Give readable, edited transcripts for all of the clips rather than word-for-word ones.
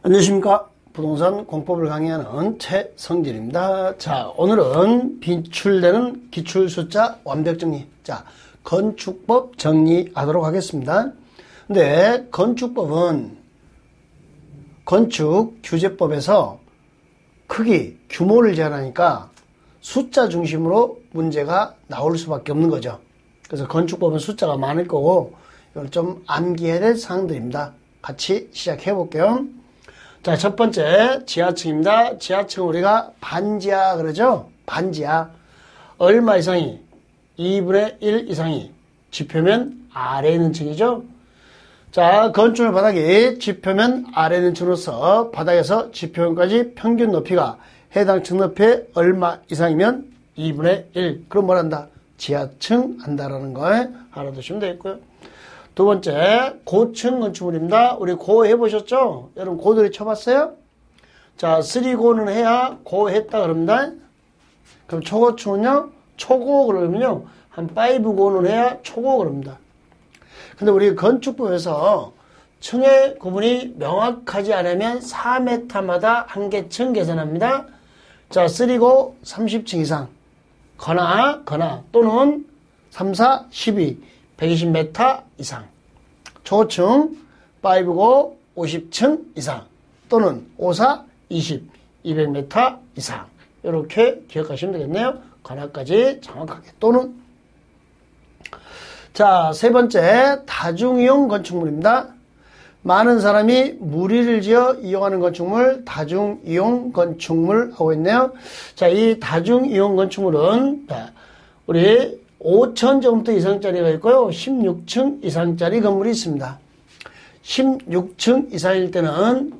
안녕하십니까. 부동산 공법을 강의하는 최성진입니다. 자, 오늘은 비출되는 기출숫자 완벽정리. 자, 건축법 정리하도록 하겠습니다. 근데 건축법은 건축규제법에서 크기, 규모를 제한하니까 숫자 중심으로 문제가 나올 수밖에 없는 거죠. 그래서 건축법은 숫자가 많을 거고 이걸 좀 암기해야 될 사항들입니다. 같이 시작해 볼게요. 자, 첫 번째 지하층입니다. 지하층 우리가 반지하 그러죠? 반지하. 얼마 이상이 2분의 1 이상이 지표면 아래에 있는 층이죠. 자, 건축물 바닥이 지표면 아래에 있는 층으로서 바닥에서 지표면까지 평균 높이가 해당 층 높이의 얼마 이상이면 2분의 1. 그럼 뭘 한다? 지하층 한다라는 거에 알아두시면 되겠고요. 두 번째, 고층 건축물입니다. 우리 고 해보셨죠? 여러분 고들이 쳐봤어요? 자, 3고는 해야 고 했다 그럽니다. 그럼 초고층은요? 초고 그러면요. 한 5고는 해야 초고 그럽니다. 근데 우리 건축법에서 층의 구분이 명확하지 않으면 4m마다 한 개 층 계산합니다. 자, 3고 30층 이상. 거나 또는 3, 4, 12. 120m 이상. 초층 5고 50층 이상 또는 5, 4, 20, 200m 이상. 이렇게 기억하시면 되겠네요. 관할까지 정확하게. 또는 자, 세 번째 다중이용 건축물입니다. 많은 사람이 무리를 지어 이용하는 건축물 다중이용 건축물 하고 있네요. 자, 이 다중이용 건축물은 우리 5,000제곱미터 이상짜리가 있고요. 16층 이상짜리 건물이 있습니다. 16층 이상일 때는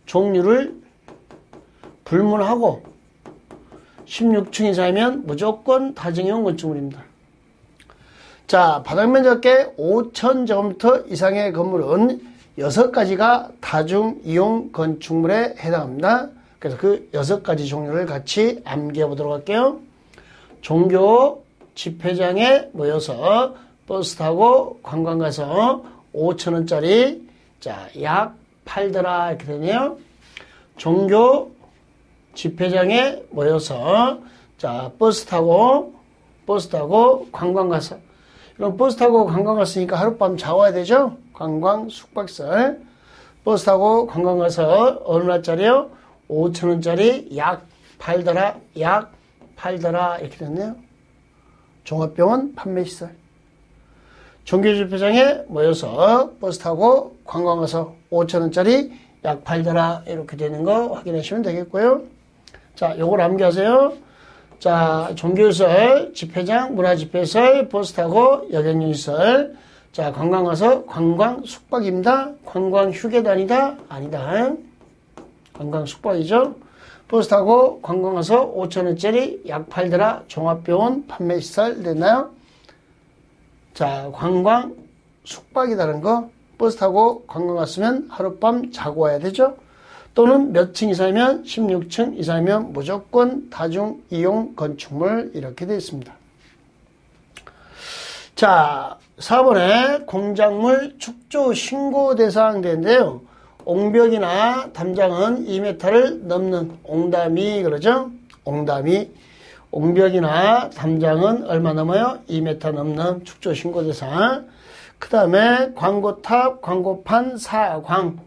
종류를 불문하고 16층 이상이면 무조건 다중이용 건축물입니다. 자, 바닥면적계 5,000제곱미터 이상의 건물은 6가지가 다중이용 건축물에 해당합니다. 그래서 그 6가지 종류를 같이 암기해 보도록 할게요. 종교 집회장에 모여서 버스 타고 관광 가서 5,000원짜리 약 팔더라 이렇게 되네요. 종교 집회장에 모여서 버스 타고 관광 가서 그럼 버스 타고 관광 갔으니까 하룻밤 자고 와야 되죠. 관광 숙박설 버스 타고 관광 가서 어느 날짜리요? 5,000원짜리 약 팔더라 이렇게 됐네요. 종합병원 판매시설. 종교집회장에 모여서 버스 타고 관광 가서 5,000원짜리 약 팔더라 이렇게 되는 거 확인하시면 되겠고요. 자, 요걸 암기하세요. 자, 종교시설, 집회장, 문화집회시설, 버스 타고 여객용시설. 자, 관광 가서 관광 숙박입니다. 관광 휴게도 아니다. 관광 숙박이죠. 버스 타고 관광 가서 5,000원짜리 약 팔더라 종합병원 판매시설 됐나요? 자, 관광 숙박이라는 거 버스 타고 관광 갔으면 하룻밤 자고 와야 되죠. 또는 몇 층 이상이면 16층 이상이면 무조건 다중이용 건축물 이렇게 되어 있습니다. 자, 4번에 공작물 축조 신고 대상 되는데요. 옹벽이나 담장은 2m를 넘는 옹담이 그러죠. 옹벽이나 담장은 얼마 넘어요? 2m 넘는 축조 신고 대상. 그 다음에 광고탑, 광고판, 사광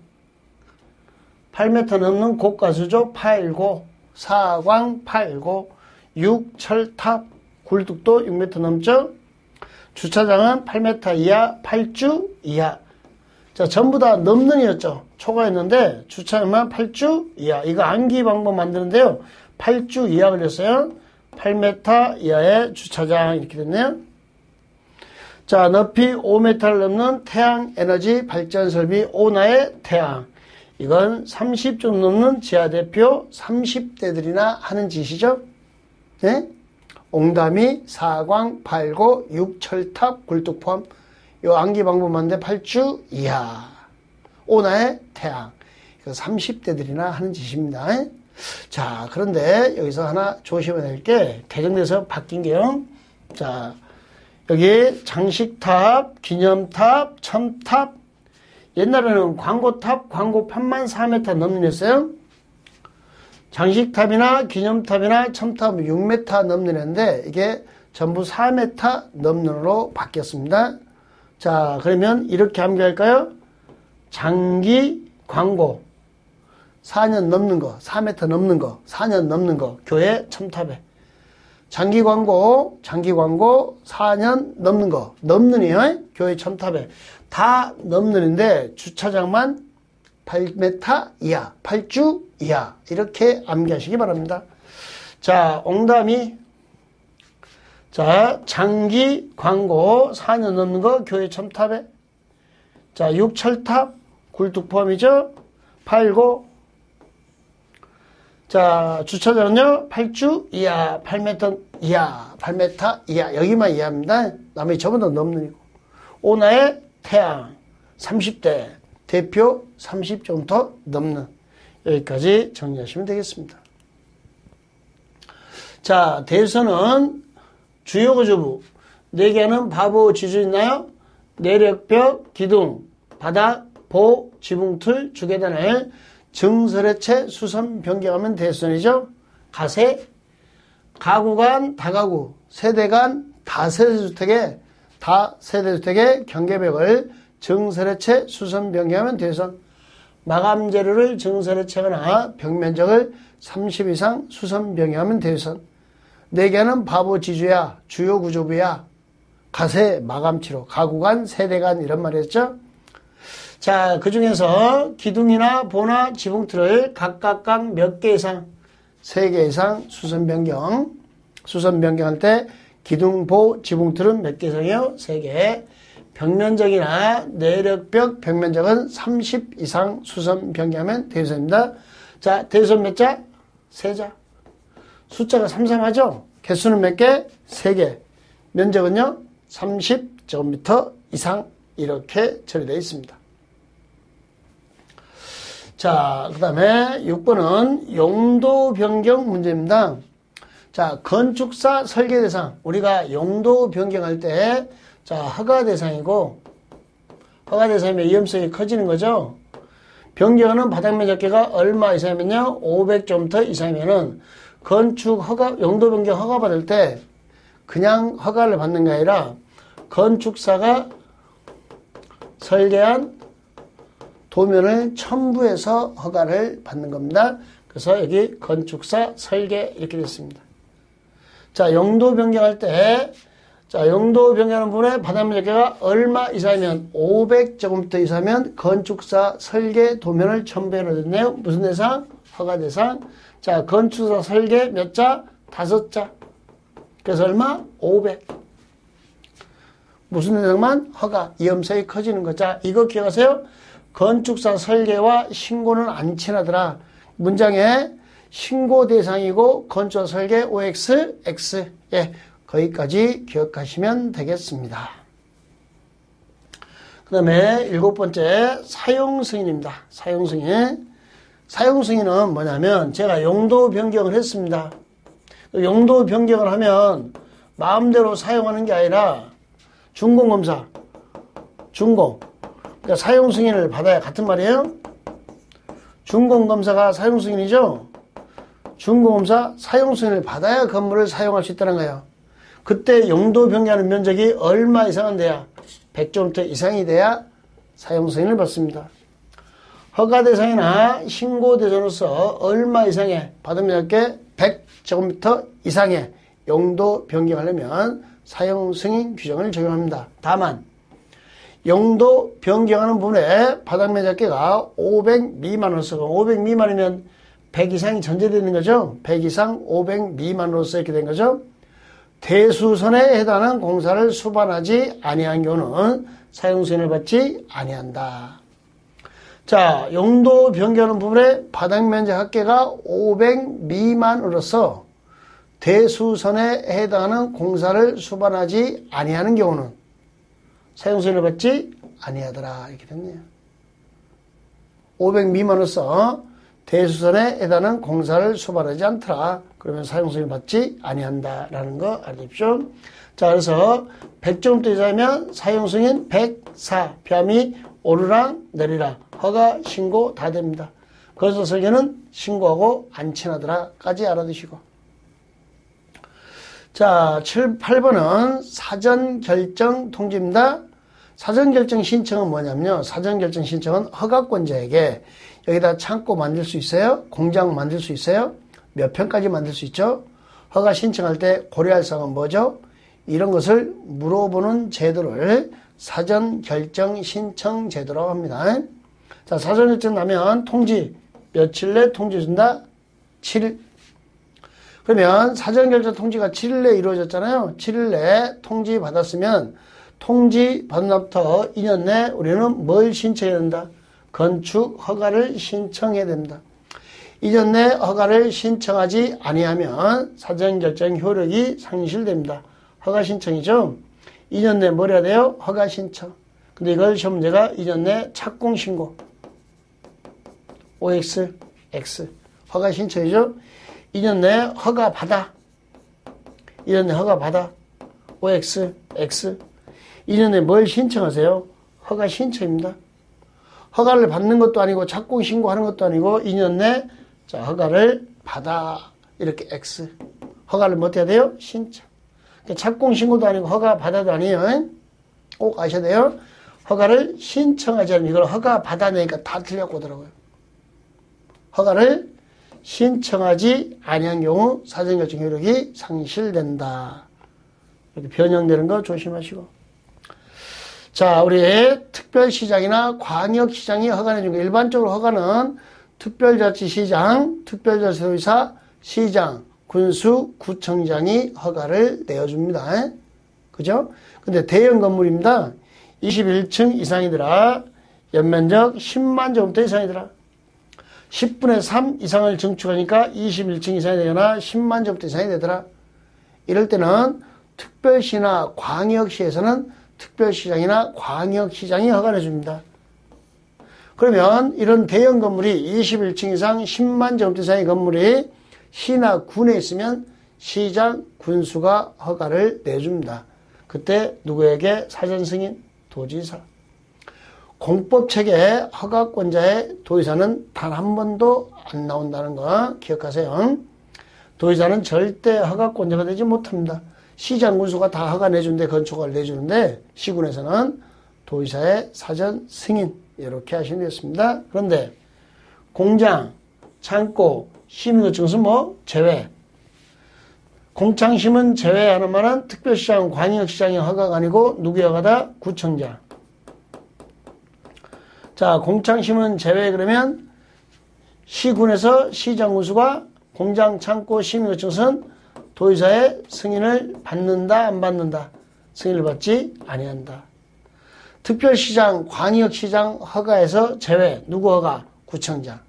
8m 넘는 고가수조 8고, 사광 8고, 6철탑, 굴뚝도 6m 넘죠. 주차장은 8m 이하, 8주 이하. 자, 전부 다 넘는이었죠. 초과했는데 주차장만 8주 이하. 이거 암기 방법 만드는데요. 8주 이하 걸렸어요. 8m 이하의 주차장 이렇게 됐네요. 자, 높이 5m를 넘는 태양에너지 발전설비 오나의 태양. 이건 30좀 넘는 지하대표 30대들이나 하는 짓이죠. 네? 옹담이, 사광, 8고, 6철탑, 굴뚝 포함. 요 암기 방법 만데 8주 이하. 오나의 태양. 이거 30대들이나 하는 짓입니다. 자, 그런데 여기서 하나 조심해야 될 게 개정돼서 바뀐 게요. 자, 여기 장식탑, 기념탑, 첨탑 옛날에는 광고탑, 광고판만 4m 넘는이었어요. 장식탑이나 기념탑이나 첨탑 6m 넘는 애인데 이게 전부 4m 넘는으로 바뀌었습니다. 자, 그러면 이렇게 암기할까요? 장기 광고 4년 넘는 거, 4m 넘는 거, 4년 넘는 거, 교회 첨탑에. 장기 광고 4년 넘는 거, 넘는이요. 교회 첨탑에. 다 넘는인데 주차장만 8m 이하, 8주 이하. 이렇게 암기하시기 바랍니다. 자, 옹담이. 자, 장기 광고 4년 넘는 거, 교회 첨탑에. 자, 육철탑, 굴뚝 포함이죠? 8고. 자, 주차장은요, 8주 이하, 8m 이하, 8m 이하. 여기만 이하입니다. 나머지 전부 다 넘는 이고. 오나의 태양, 30대, 대표 30좀 넘는. 여기까지 정리하시면 되겠습니다. 자, 대선은 주요 구조부. 4개는 바보 지주 있나요? 내력벽, 기둥, 바닥, 보, 지붕틀, 주계단을 증설해체, 수선, 변경하면 대선이죠. 가세, 가구간, 다가구, 세대간, 다세대주택의 경계벽을 증설해체, 수선, 변경하면 대선. 마감 재료를 증설해체하거나 벽면적을 30 이상 수선, 변경하면 대선. 4개는 바보 지주야, 주요 구조부야, 가세, 마감치로, 가구간, 세대간 이런 말이었죠. 자, 그 중에서 기둥이나 보나 지붕틀을 각각 몇 개 이상, 3개 이상 수선 변경. 수선 변경할 때 기둥, 보, 지붕틀은 몇 개 이상이요? 3개. 벽면적이나 내력벽 벽면적은 30 이상 수선 변경하면 대선입니다. 자, 대선 몇 자? 3자. 숫자가 33하죠? 개수는 몇 개? 3개. 면적은요? 30제곱미터 이상 이렇게 처리되어 있습니다. 자, 그 다음에 6번은 용도 변경 문제입니다. 자, 건축사 설계 대상. 우리가 용도 변경할 때, 자, 허가 대상이고, 허가 대상이면 위험성이 커지는 거죠. 변경하는 바닥 면적계가 얼마 이상이면요? 500제곱미터 이상이면은 건축 허가, 용도 변경 허가 받을 때 그냥 허가를 받는 게 아니라 건축사가 설계한 도면을 첨부해서 허가를 받는 겁니다. 그래서 여기 건축사 설계 이렇게 됐습니다. 자, 용도 변경할 때, 자, 용도 변경하는 부분에 바닥 면적계가 얼마 이상이면 500제곱미터 이상이면 건축사 설계 도면을 첨부해 놓았네요. 무슨 대상? 허가 대상. 자, 건축사 설계 몇 자? 5자. 그래서 얼마? 500. 무슨 대상만? 허가. 위험성이 커지는 거. 자, 이거 기억하세요? 건축사 설계와 신고는 안 친하더라. 문장에 신고 대상이고 건축사 설계 OX, X. 예, 거기까지 기억하시면 되겠습니다. 그 다음에 7번째 사용 승인입니다. 사용 승인. 사용 승인은 뭐냐면 제가 용도 변경을 했습니다. 용도 변경을 하면 마음대로 사용하는 게 아니라 준공검사, 준공. 그러니까 사용 승인을 받아야 같은 말이에요. 준공검사가 사용 승인이죠. 준공검사 사용 승인을 받아야 건물을 사용할 수 있다는 거예요. 그때 용도 변경하는 면적이 얼마 이상은 돼야 100제곱미터 이상이 돼야 사용 승인을 받습니다. 허가 대상이나 신고 대상으로서 얼마 이상의 받은 면적계 100제곱미터 이상의 용도 변경하려면 사용 승인 규정을 적용합니다. 다만 용도 변경하는 부분에 바닥 면적계가 500 미만으로서 500 미만이면 100 이상이 전제되는 거죠. 100 이상 500 미만으로서 이렇게 된 거죠. 대수선에 해당하는 공사를 수반하지 아니한 경우는 사용 승인을 받지 아니한다. 자, 용도 변경하는 부분에 바닥 면적 합계가 500 미만으로서 대수선에 해당하는 공사를 수반하지 아니하는 경우는 사용 승인을 받지 아니하더라. 이렇게 됐네요. 500 미만으로서 대수선에 해당하는 공사를 수반하지 않더라. 그러면 사용 승인을 받지 아니한다라는 거 알아두십시오. 자, 그래서 100제곱미터 이상이면 사용 승인 104, 표함이 오르락 내리락 허가 신고 다 됩니다. 그래서 설계는 신고하고 안 친하더라까지 알아두시고. 자, 8번은 사전결정 통지입니다. 사전결정 신청은 뭐냐면요. 사전결정 신청은 허가권자에게 여기다 창고 만들 수 있어요? 공장 만들 수 있어요? 몇 평까지 만들 수 있죠? 허가 신청할 때 고려할 사항은 뭐죠? 이런 것을 물어보는 제도를 사전결정 신청 제도라고 합니다. 자, 사전결정 나면 통지 며칠 내 통지 준다? 7일. 그러면 사전결정 통지가 7일 내에 이루어졌잖아요. 7일 내에 통지 받았으면 통지 받은 날부터 2년 내에 우리는 뭘 신청해야 된다? 건축 허가를 신청해야 된다. 2년 내 허가를 신청하지 아니하면 사전결정 효력이 상실됩니다. 허가 신청이죠. 2년 내에 뭘 해야 돼요? 허가 신청. 근데 이걸 시험 문제가 2년 내 착공 신고. OX, X. 허가 신청이죠. 2년 내에 허가 받아. 2년 내에 허가 받아. OX, X. 2년 내에 뭘 신청하세요? 허가 신청입니다. 허가를 받는 것도 아니고 착공 신고하는 것도 아니고 2년 내 자, 허가를 받아. 이렇게 X. 허가를 뭐 해야 돼요? 신청. 착공 신고도 아니고 허가 받아도 아니에요. 꼭 아셔야 돼요. 허가를 신청하지 않으면 이걸 허가 받아내니까 다 틀렸고 하더라고요. 허가를 신청하지 아니한 경우 사전결정 효력이 상실된다. 이렇게 변형되는 거 조심하시고. 자, 우리 특별시장이나 광역시장이 허가내준 거. 일반적으로 허가는 특별자치시장, 특별자치도지사, 시장, 군수, 구청장이 허가를 내어줍니다. 그죠? 근데 대형 건물입니다. 21층 이상이더라. 연면적 10만 제곱미터 이상이더라. 10분의 3 이상을 증축하니까 21층 이상이 되거나 10만 제곱미터 이상이 되더라. 이럴 때는 특별시나 광역시에서는 특별시장이나 광역시장이 허가를 줍니다. 그러면 이런 대형 건물이 21층 이상 10만 제곱미터 이상의 건물이 시나 군에 있으면 시장, 군수가 허가를 내줍니다. 그때 누구에게? 사전 승인? 도지사. 공법책에 허가권자의 도지사는 단 한 번도 안 나온다는 거 기억하세요. 도지사는 절대 허가권자가 되지 못합니다. 시장, 군수가 다 허가 내주는데 건축허가를 내주는데 시군에서는 도지사의 사전 승인 이렇게 하시면 되겠습니다. 그런데 공장, 창고, 심의거증은 뭐? 제외. 공창심은 제외하는 말은 특별시장, 광역시장의 허가가 아니고 누구의 허가다? 구청장. 자, 공창심은 제외 그러면 시군에서 시장, 군수가 공장, 창고, 심의거증은 도지사의 승인을 받는다, 안 받는다? 승인을 받지 아니한다. 특별시장, 광역시장 허가에서 제외. 누구 허가? 구청장.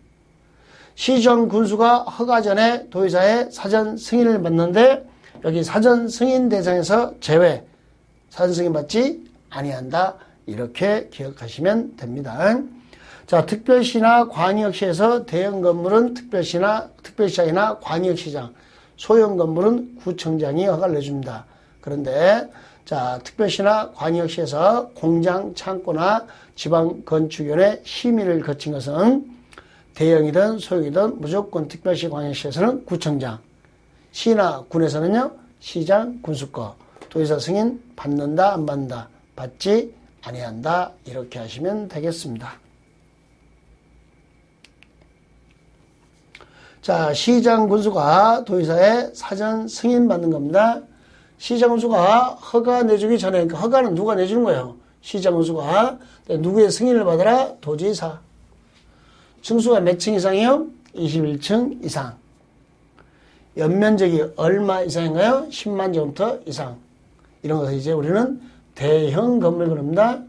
시정, 군수가 허가 전에 도지사의 사전 승인을 받는데 여기 사전 승인 대상에서 제외. 사전 승인 받지 아니한다. 이렇게 기억하시면 됩니다. 자, 특별시나 광역시에서 대형 건물은 특별시장이나 광역시장, 소형 건물은 구청장이 허가를 내줍니다. 그런데 자, 특별시나 광역시에서 공장, 창고나 지방건축위원회 심의를 거친 것은 대형이든 소형이든 무조건 특별시, 광역시에서는 구청장, 시나 군에서는요 시장, 군수거, 도지사 승인 받는다, 안 받는다? 받지 아니한다. 이렇게 하시면 되겠습니다. 자, 시장, 군수가 도지사의 사전 승인 받는 겁니다. 시장, 군수가 허가 내주기 전에, 그러니까 허가는 누가 내주는 거예요? 시장, 군수가. 누구의 승인을 받아라? 도지사. 층수가 몇 층 이상이요? 21층 이상. 연면적이 얼마 이상인가요? 10만 제곱미터 이상. 이런 것을 이제 우리는 대형 건물 그럽니다.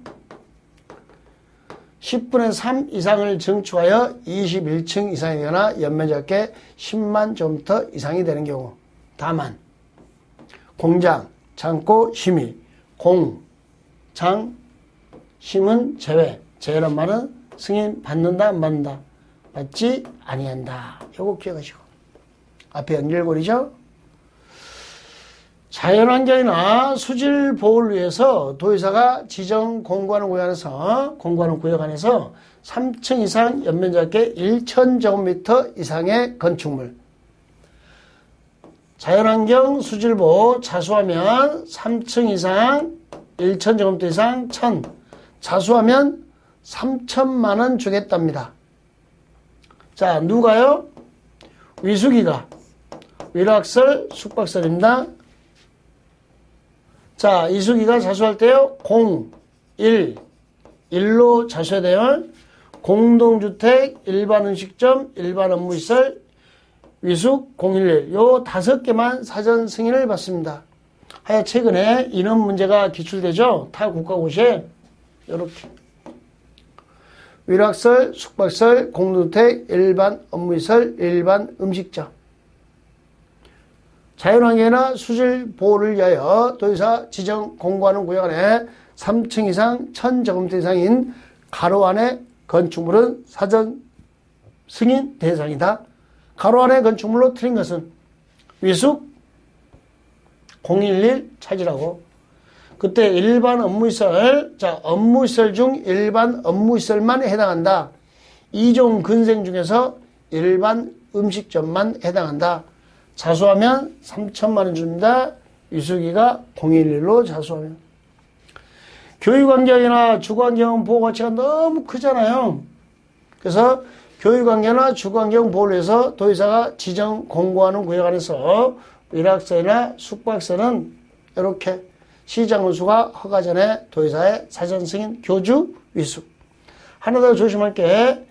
10분의 3 이상을 증축하여 21층 이상이 되거나 연면적에 10만 제곱미터 이상이 되는 경우. 다만 공장, 창고, 심의, 공, 장, 심은 제외. 제외란 말은 승인 받는다, 안 받는다? 받지 아니한다. 요거 기억하시고. 앞에 연결고리죠? 자연환경이나 수질 보호를 위해서 도의사가 지정 공구하는 구역 안에서 3층 이상 연면적의 1,000제곱미터 이상의 건축물. 자연환경 수질보호 자수하면 3층 이상 1,000제곱미터 이상 1,000. 자수하면 3천만 원 주겠답니다. 자, 누가요? 위수기가. 위락설, 숙박설입니다. 자, 이수기가 자수할 때요. 1로 자수해야 돼요. 공동주택, 일반음식점, 일반업무시설, 위숙, 011. 요 5개만 사전 승인을 받습니다. 하여 최근에 인원 문제가 기출되죠. 타 국가고시에 요렇게 위락설, 숙박설, 공동주택, 일반 업무시설, 일반 음식점. 자연환경이나 수질 보호를 위하여 도의사 지정 공구하는 구역 안에 3층 이상 1,000제곱미터 이상인 가로 안의 건축물은 사전 승인 대상이다. 가로 안의 건축물로 틀린 것은 위숙 011 찾으라고. 그때 일반 업무시설, 자, 업무시설 중 일반 업무시설만 해당한다. 2종 근생 중에서 일반 음식점만 해당한다. 자수하면 3천만 원 줍니다. 위수기가 011로 자수하면. 교육환경이나 주거환경 보호 가치가 너무 크잖아요. 그래서 교육환경이나 주거환경 보호를 위해서 도의사가 지정 공구하는 구역 안에서 위락설이나 숙박설은 이렇게 시장군수가 허가 전에 도의사의 사전 승인 교주 위숙. 하나 더 조심할 게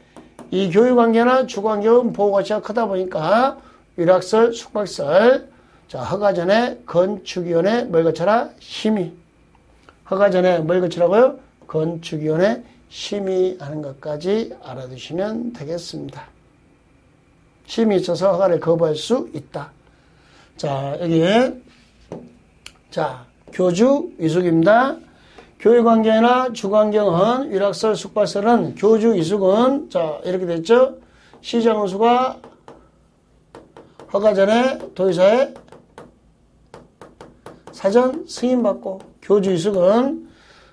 이 교육환경이나 주거환경 보호 가치가 크다 보니까 위락설, 숙박설, 자, 허가 전에 건축위원회 뭘 거쳐라? 심의. 허가 전에 뭘 거치라고요? 건축위원회 심의하는 것까지 알아두시면 되겠습니다. 심의 있어서 허가를 거부할 수 있다. 자, 여기에, 자, 교주 위숙입니다. 교육환경이나 주거환경은 위락설, 숙박설은 교주 위숙은, 자, 이렇게 됐죠? 시장군수가 허가 전에 도의사에 사전 승인받고 교주 위숙은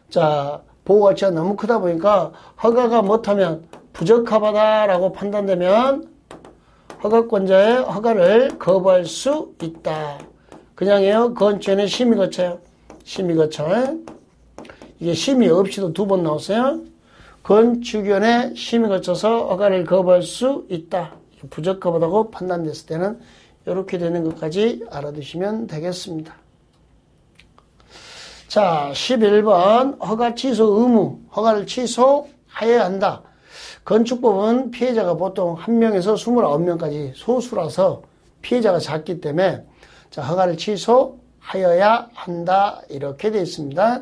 자 보호가치가 너무 크다 보니까 허가가 못하면 부적합하다라고 판단되면 허가권자의 허가를 거부할 수 있다. 그냥요 건축위원회 심의 거쳐요. 심의 거쳐. 이게 심의 없이도 2번 나왔어요. 건축위원회 심의 거쳐서 허가를 거부할 수 있다. 부적합하다고 판단됐을 때는 이렇게 되는 것까지 알아두시면 되겠습니다. 자, 11번 허가 취소 의무, 허가를 취소하여야 한다. 건축법은 피해자가 보통 1명에서 29명까지 소수라서 피해자가 작기 때문에 자, 허가를 취소하여야 한다. 이렇게 되어 있습니다.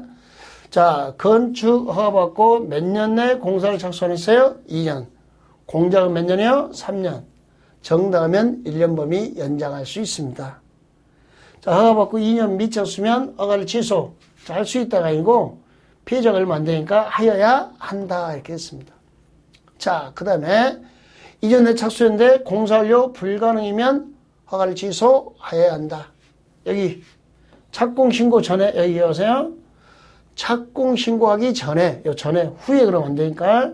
자, 건축 허가 받고 몇 년 내에 공사를 착수하셨어요? 2년. 공작은 몇 년이요? 3년. 정당하면 1년 범위 연장할 수 있습니다. 자, 허가받고 2년 미쳤으면 허가를 취소. 자, 할 수 있다가 아니고 피해자가 얼마 안 되니까 하여야 한다. 이렇게 했습니다. 자, 그 다음에 이전에 착수했는데 공사완료 불가능이면 허가를 취소하여야 한다. 여기 착공신고 전에 여기 오세요. 착공신고하기 전에, 요 전에, 후에 그러면 안 되니까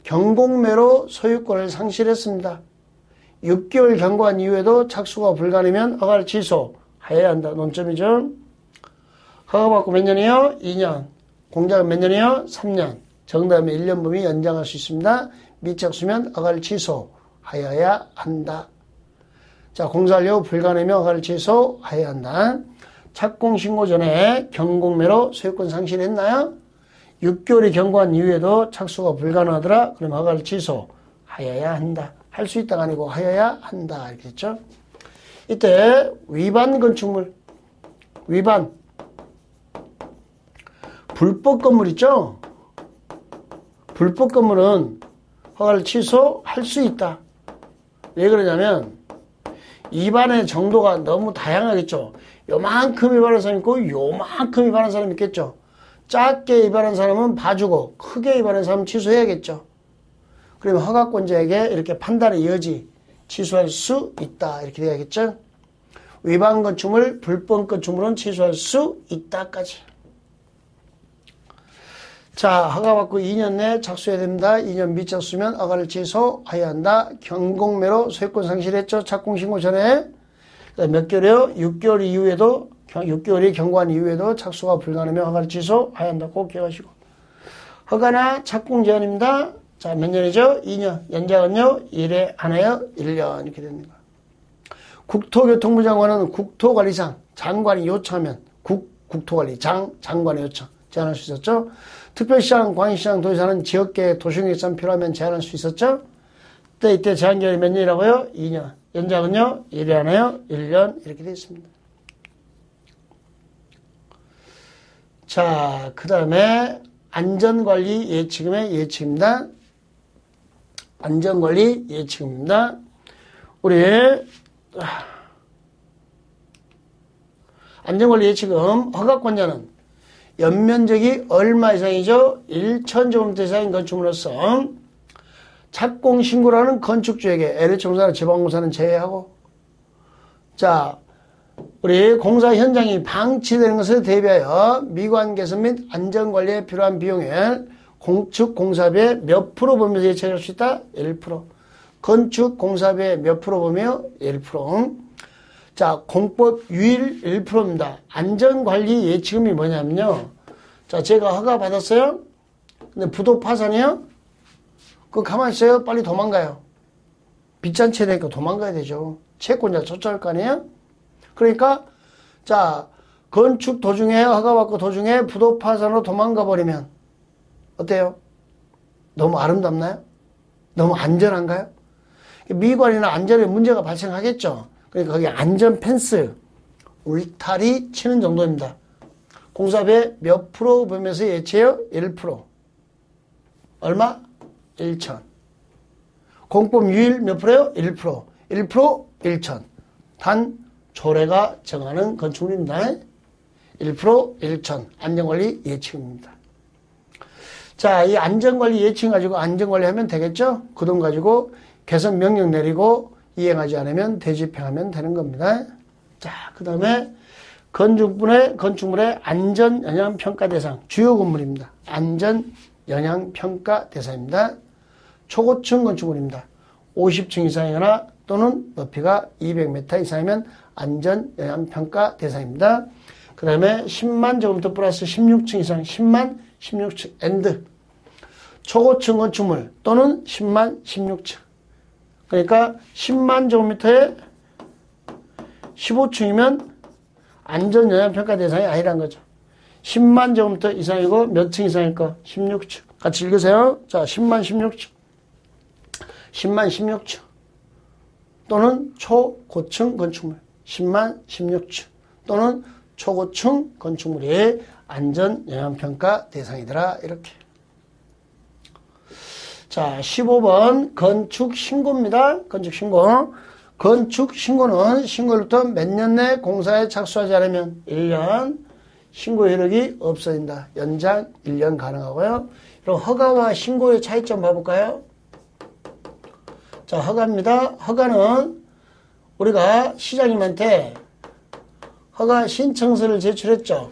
경공매로 소유권을 상실했습니다. 6개월 경과한 이후에도 착수가 불가능하면 허가를 취소해야 한다. 논점이죠. 허가받고 몇 년이요? 2년. 공작은 몇 년이요? 3년. 정답하면 1년 범위 연장할 수 있습니다. 미착수면 허가를 취소하여야 한다. 자, 공사완료 불가능하면 허가를 취소해야 한다. 착공신고 전에 경공매로 소유권 상실했나요? 6개월이 경과한 이후에도 착수가 불가능하더라. 그럼 허가를 취소하여야 한다. 할 수 있다가 아니고 하여야 한다. 이렇게 했죠. 이때 위반 건축물, 위반 불법 건물 있죠? 불법 건물은 허가를 취소할 수 있다. 왜 그러냐면 위반의 정도가 너무 다양하겠죠. 요만큼 위반한 사람이 있고 요만큼 위반한 사람이 있겠죠. 작게 위반한 사람은 봐주고 크게 위반한 사람은 취소해야겠죠. 그러면 허가권자에게 이렇게 판단의 여지 취소할 수 있다. 이렇게 돼야겠죠. 위반 건축물, 불법 건축물은 취소할 수 있다까지. 자, 허가받고 2년 내에 착수해야 됩니다. 2년 미착수면 허가를 취소해야 한다. 경공매로 소유권 상실했죠. 착공신고 전에. 몇 개월이요? 6개월 이후에도, 6개월이 경과한 이후에도 착수가 불가능하면 허가를 취소해야 한다. 꼭 기억하시고. 허가나 착공 제한입니다. 자, 몇 년이죠? 2년. 연장은요? 1회 하나요? 1년. 이렇게 됩니다. 국토교통부 장관은 국토관리상 장관이 요청하면 국토관리 장관의 요청 제한할 수 있었죠. 특별시장, 광역시장, 도지사는 지역계획 도시계획상 필요하면 제한할 수 있었죠. 이때 제한기간이 몇 년이라고요? 2년. 연장은요? 1회 하나요? 1년. 이렇게 되어 있습니다. 자, 그 다음에 안전관리 예치금의 예치입니다. 안전관리 예치금입니다. 우리 안전관리 예치금 허가권자는 연면적이 얼마 이상이죠? 1,000제곱미터 이상인 건축물로서 착공신고라는 건축주에게 LH공사나 지방공사는 제외하고, 자, 우리 공사 현장이 방치되는 것에 대비하여 미관 개선 및 안전관리에 필요한 비용을 건축공사비의 몇 프로 보면서 예측할 수 있다? 1%. 건축공사비의 몇 프로 보며 1%. 자, 공법 유일 1%입니다. 안전관리 예치금이 뭐냐면요. 자, 제가 허가 받았어요. 근데 부도 파산이요? 그거 가만히 있어요? 빨리 도망가요. 빚잔치 되니까 도망가야 되죠. 채권자 쫓아올 거 아니에요? 그러니까, 자, 건축 도중에 허가 받고 도중에 부도 파산으로 도망가 버리면 어때요? 너무 아름답나요? 너무 안전한가요? 미관이나 안전에 문제가 발생하겠죠. 그러니까 거기 안전 펜스, 울타리 치는 정도입니다. 공사비의 몇 프로 보면서 예치해요? 1%. 얼마? 1천. 공법 유일 몇 프로요? 1%. 1%? 1천. 단 조례가 정하는 건축물입니다. 1%? 1천. 안전관리 예치금입니다. 자, 이 안전관리 예치금 가지고 안전관리 하면 되겠죠? 그 돈 가지고 개선 명령 내리고 이행하지 않으면 대집행하면 되는 겁니다. 자, 그 다음에 건축물의 안전영향평가 대상, 주요 건물입니다. 안전영향평가 대상입니다. 초고층 건축물입니다. 50층 이상이거나 또는 높이가 200m 이상이면 안전영향평가 대상입니다. 그 다음에 10만 제곱미터 플러스 16층 이상, 10만 16층 엔드. 초고층 건축물 또는 10만 16층. 그러니까 10만 제곱미터에 15층이면 안전영향평가 대상이 아니란 거죠. 10만 제곱미터 이상이고 몇 층 이상일까? 16층. 같이 읽으세요. 자, 10만 16층. 10만 16층. 또는 초고층 건축물. 10만 16층. 또는 초고층 건축물이 안전영향평가 대상이더라. 이렇게. 자, 15번 건축신고입니다. 건축신고. 건축신고는 신고로부터 몇 년 내 공사에 착수하지 않으면 1년 신고 효력이 없어진다. 연장 1년 가능하고요. 그럼 허가와 신고의 차이점 봐볼까요? 자, 허가입니다. 허가는 우리가 시장님한테 허가 신청서를 제출했죠.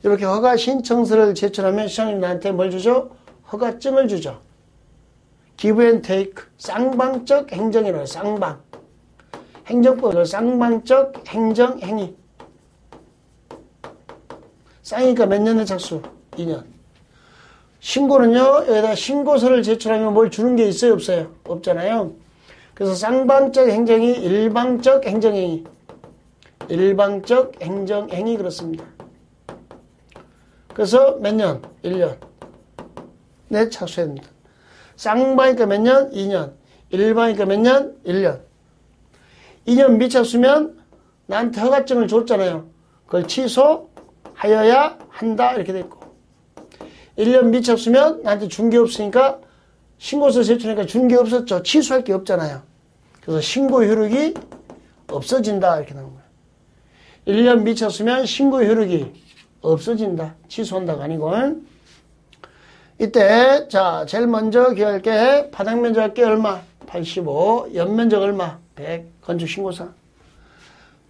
이렇게 허가 신청서를 제출하면 시장님 나한테 뭘 주죠? 허가증을 주죠. give and take, 쌍방적 행정이라고 해요. 쌍방. 행정법으로 쌍방적 행정행위. 쌍이니까 몇 년의 착수? 2년. 신고는요, 여기다 신고서를 제출하면 뭘 주는 게 있어요? 없어요? 없잖아요. 그래서 쌍방적 행정이 일방적 행정행위. 일방적 행정행위 그렇습니다. 그래서 몇 년? 1년. 네, 착수해야 됩니다. 쌍방이니까 몇 년? 2년. 일방이니까 몇 년? 1년. 2년 미착수면 나한테 허가증을 줬잖아요. 그걸 취소하여야 한다. 이렇게 돼 있고. 1년 미착수면 나한테 준 게 없으니까 신고서 제출하니까 준 게 없었죠. 취소할 게 없잖아요. 그래서 신고 효력이 없어진다. 이렇게 나온 거예요. 1년 미착수면 신고 효력이 없어진다. 취소한다가 아니고. 이때 자 제일 먼저 기억할 게 바닥 면적 할게 얼마? 85. 연면적 얼마? 100. 건축신고사.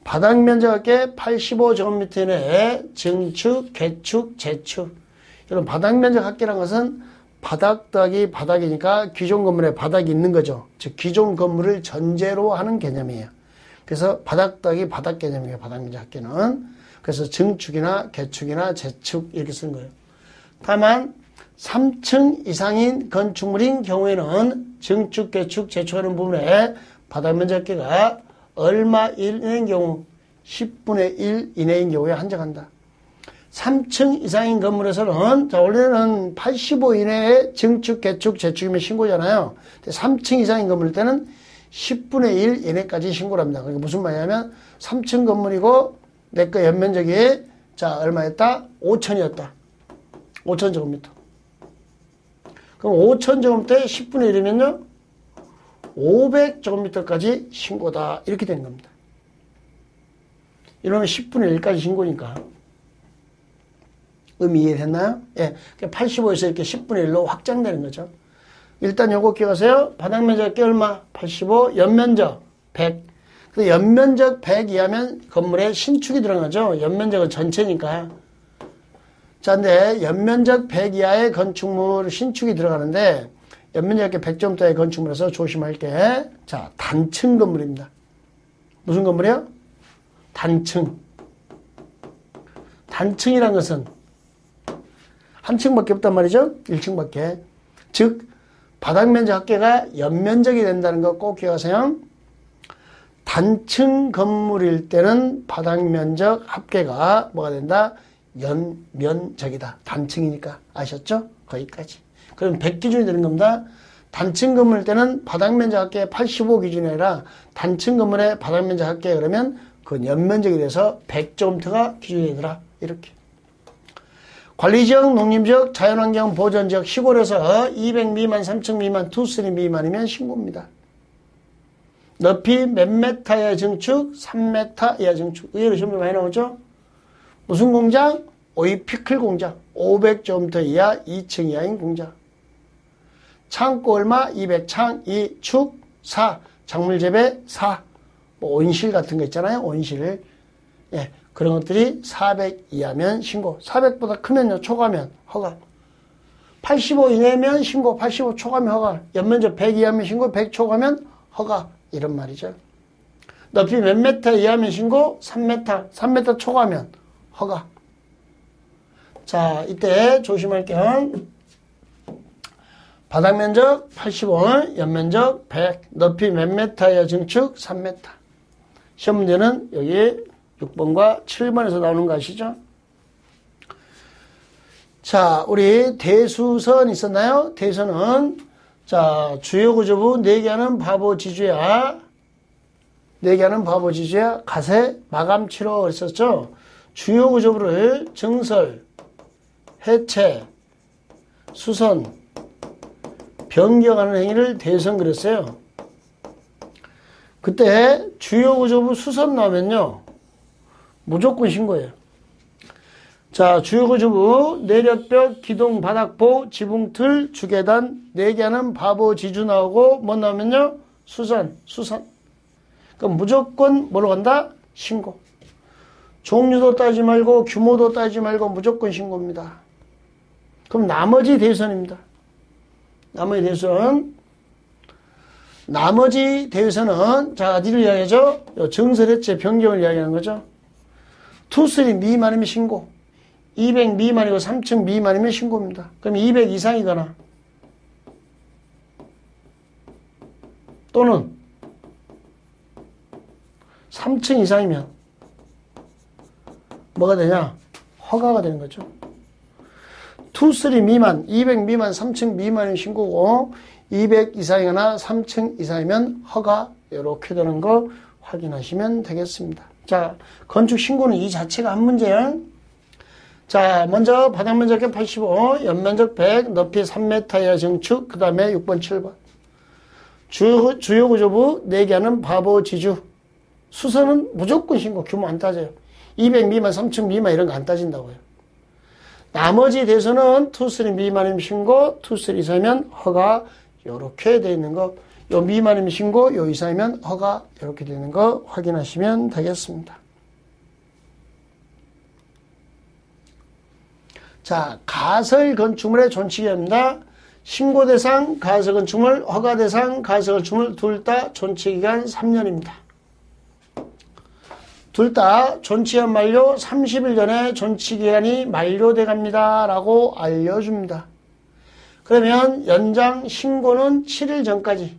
바닥 면적 합계 85제곱미터 이내에 증축, 개축, 재축. 이런 바닥 면적 합계라는 것은 바닥 더하기 바닥이니까 기존 건물에 바닥이 있는 거죠. 즉 기존 건물을 전제로 하는 개념이에요. 그래서 바닥 더하기 바닥 개념이에요. 바닥 면적 합계는. 그래서 증축이나 개축이나 재축 이렇게 쓰는 거예요. 다만 3층 이상인 건축물인 경우에는 증축, 개축, 재축하는 부분에 바닥 면적 합계가 얼마 이내인 경우 10분의 1 이내인 경우에 한정한다. 3층 이상인 건물에서는 자 원래는 85 이내에 증축, 개축, 재축이면 신고잖아요. 3층 이상인 건물일 때는 10분의 1 이내까지 신고를 합니다. 그러니까 무슨 말이냐면 3층 건물이고 내 거 연면적이 자 얼마였다? 5,000이었다. 5,000제곱미터. 그럼 5,000제곱미터에 10분의 1이면요 500제곱미터까지 신고다. 이렇게 된 겁니다. 이러면 10분의 1까지 신고니까. 의미 이해됐나요? 예. 85에서 이렇게 10분의 1로 확장되는 거죠. 일단 요거 기억하세요. 바닥 면적 얼마? 85, 연면적 100. 근데 연면적 100 이하면 건물에 신축이 들어가죠. 연면적은 전체니까. 자, 근데 연면적 100 이하의 건축물 신축이 들어가는데 연면적 100점대의 건축물에서 조심할 게 자, 단층 건물입니다. 무슨 건물이요? 단층. 단층이란 것은 한 층밖에 없단 말이죠. 1층밖에. 즉 바닥 면적 합계가 연면적이 된다는 거 꼭 기억하세요. 단층 건물일 때는 바닥 면적 합계가 뭐가 된다? 연면적이다. 단층이니까. 아셨죠? 거기까지. 그럼 100 기준이 되는 겁니다. 단층 건물일 때는 바닥 면적 합계 85 기준이 아니라 단층 건물의 바닥 면적 합계 그러면 그 연면적이 돼서 100제곱미터가 기준이 되더라. 이렇게. 관리지역, 농림지역, 자연환경 보전지역, 시골에서 200 미만, 3층 미만, 2, 3 미만이면 신고입니다. 높이 몇 메타 이하 증축, 3m 이하 증축. 의외로 시험이 많이 나오죠? 무슨 공장? 오이 피클 공장. 500제곱미터 이하 2층 이하인 공장. 창고 얼마? 200. 창 2, 축 4. 작물 재배 4. 뭐 온실 같은 거 있잖아요. 온실. 예. 그런 것들이 400 이하면 신고. 400보다 크면요. 초과면 허가. 85 이내면 신고. 85 초과면 허가. 연면적 100 이하면 신고. 100 초과면 허가. 이런 말이죠. 높이 몇 메타 이하면 신고. 3m. 3m 초과면 허가. 자, 이때 조심할 건 바닥 면적 85, 연면적 100, 높이 몇 메타 이하 증축 3m. 시험 문제는 여기 6번과 7번에서 나오는 거 아시죠? 자, 우리 대수선 있었나요? 대수선은 자, 주요 구조부 4개 하는 바보 지주야. 4개 하는 바보 지주야. 가세 마감 치료 그랬었죠? 주요 구조부를 증설, 해체, 수선, 변경하는 행위를 대수선 그랬어요. 그때 주요 구조부 수선 나오면요. 무조건 신고예요. 자, 주요 구조부 내력벽, 기둥, 바닥보, 지붕틀, 주계단, 4개 하는 바보 지주 나오고 뭐 나오면요? 수선. 그럼 무조건 뭐로 간다? 신고. 종류도 따지지 말고 규모도 따지지 말고 무조건 신고입니다. 그럼 나머지 대수선입니다. 나머지 대수선은 자, 어디를 이야기하죠? 증설, 해체, 변경을 이야기하는 거죠. 2, 3 미만이면 신고. 200 미만이고 3층 미만이면 신고입니다. 그럼 200 이상이거나 또는 3층 이상이면 뭐가 되냐? 허가가 되는 거죠. 2, 3 미만, 200 미만, 3층 미만이면 신고고 200 이상이거나 3층 이상이면 허가 이렇게 되는 거 확인하시면 되겠습니다. 자, 건축 신고는 이 자체가 한 문제예요. 자, 먼저 바닥 면적 85, 연면적 100, 높이 3m 이하 증축, 그 다음에 6번, 7번. 주요 구조부 4개 하는 바보 지주. 수선은 무조건 신고, 규모 안 따져요. 200 미만, 3층 미만 이런 거 안 따진다고요. 나머지 대수는 2, 3 미만이면 신고, 2, 3 이상이면 허가, 요렇게 돼 있는 거, 요 미만이면 신고, 요 이상이면 허가, 이렇게 되는 거 확인하시면 되겠습니다. 자, 가설 건축물의 존치기간입니다. 신고 대상 가설 건축물, 허가 대상 가설 건축물 둘 다 존치기간 3년입니다. 둘 다 존치기간 만료 30일 전에 존치기간이 만료돼 갑니다. 라고 알려줍니다. 그러면 연장 신고는 7일 전까지,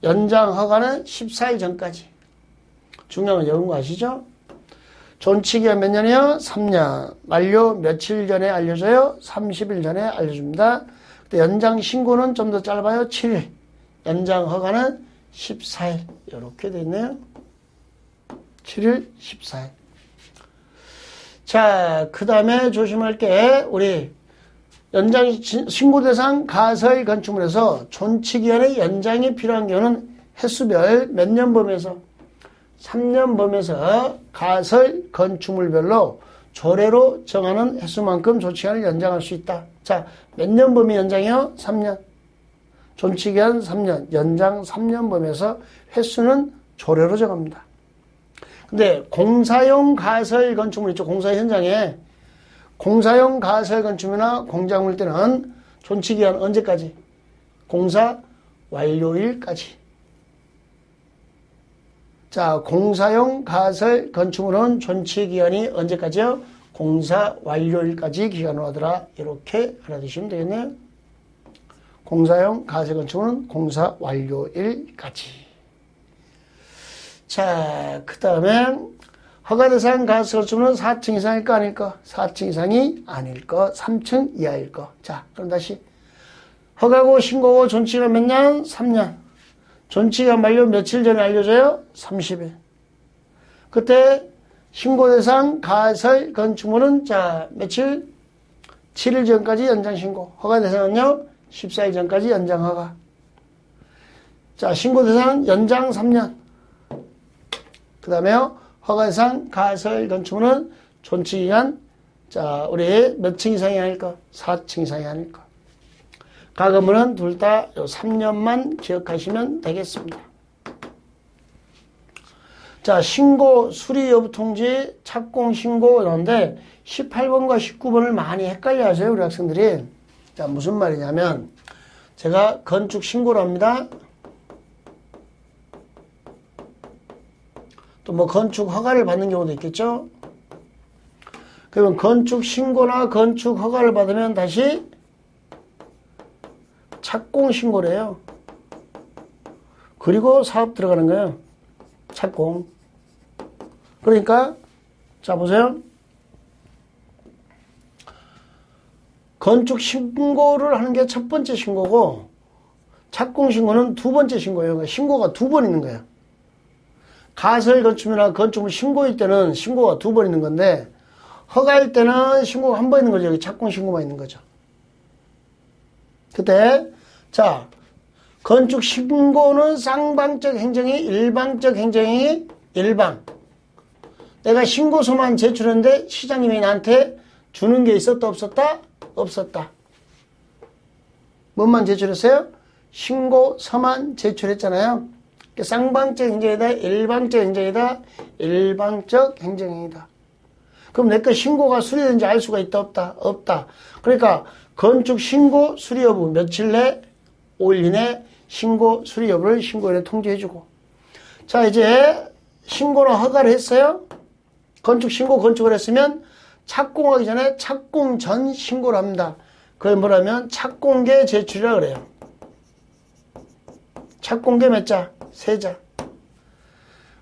연장 허가는 14일 전까지. 중요한 건 이런 거 아시죠? 존치기간 몇 년이요? 3년. 만료 며칠 전에 알려줘요? 30일 전에 알려줍니다. 근데 연장 신고는 좀 더 짧아요. 7일. 연장 허가는 14일. 이렇게 돼 있네요. 7일, 14일. 자, 그 다음에 조심할 게, 우리 연장 신고 대상 가설 건축물에서 존치기간의 연장이 필요한 경우는 횟수별 몇 년 범위에서 3년 범위에서 가설 건축물별로 조례로 정하는 횟수만큼 존치기간을 연장할 수 있다. 자, 몇 년 범위 연장이요? 3년. 존치기간 3년, 연장 3년 범위에서 횟수는 조례로 정합니다. 근데 공사용 가설 건축물 있죠? 공사 현장에 공사용 가설 건축물이나 공작물 때는 존치기간 언제까지? 공사 완료일까지. 자, 공사용 가설 건축물은 존치기간이 언제까지요? 공사 완료일까지 기간으로 하더라. 이렇게 알아두시면 되겠네요. 공사용 가설 건축물은 공사 완료일까지. 자, 그 다음에 허가대상 가설 건축물은 4층 이상일까 아닐까? 4층 이상이 아닐 거, 3층 이하일 거. 자, 그럼 다시 허가고 신고고 존치기간 몇 년? 3년. 존치기간 만료 며칠 전에 알려줘요? 30일. 그때 신고대상 가설 건축물은 자 며칠? 7일 전까지 연장 신고. 허가대상은요? 14일 전까지 연장 허가. 자, 신고대상 연장 3년. 그 다음에요. 허가대상 가설 건축물은 존치기간 자 우리 몇 층 이상이 아닐까? 4층 이상이 아닐까? 가건물은 둘 다 3년만 기억하시면 되겠습니다. 자, 신고, 수리 여부 통지, 착공 신고 이런데 18번과 19번을 많이 헷갈려 하세요, 우리 학생들이. 자, 무슨 말이냐면 제가 건축 신고를 합니다. 또 뭐 건축 허가를 받는 경우도 있겠죠. 그러면 건축 신고나 건축 허가를 받으면 다시 착공 신고를 해요. 그리고 사업 들어가는 거예요. 착공. 그러니까 자 보세요. 건축 신고를 하는 게 첫 번째 신고고 착공 신고는 두 번째 신고예요. 그러니까 신고가 두 번 있는 거예요. 가설 건축이나 건축물 신고일 때는 신고가 두 번 있는 건데 허가일 때는 신고가 한 번 있는 거죠. 여기 착공 신고만 있는 거죠. 그때 자 건축 신고는 쌍방적 행정이 일방적 행정이 일방. 내가 신고서만 제출했는데 시장님이 나한테 주는 게 있었다 없었다? 없었다. 뭐만 제출했어요? 신고서만 제출했잖아요. 쌍방적 행정이다, 일방적 행정이다, 일방적 행정이다. 그럼 내 거 신고가 수리된지 알 수가 있다, 없다? 없다. 그러니까 건축 신고 수리 여부 며칠 내 5일 이내 신고 수리 여부를 신고일에 통지해주고. 자, 이제 신고나 허가를 했어요. 건축 신고 건축을 했으면 착공하기 전에 착공 전 신고를 합니다. 그걸 뭐라면 착공계 제출이라 그래요. 착공계 몇 자? 3자.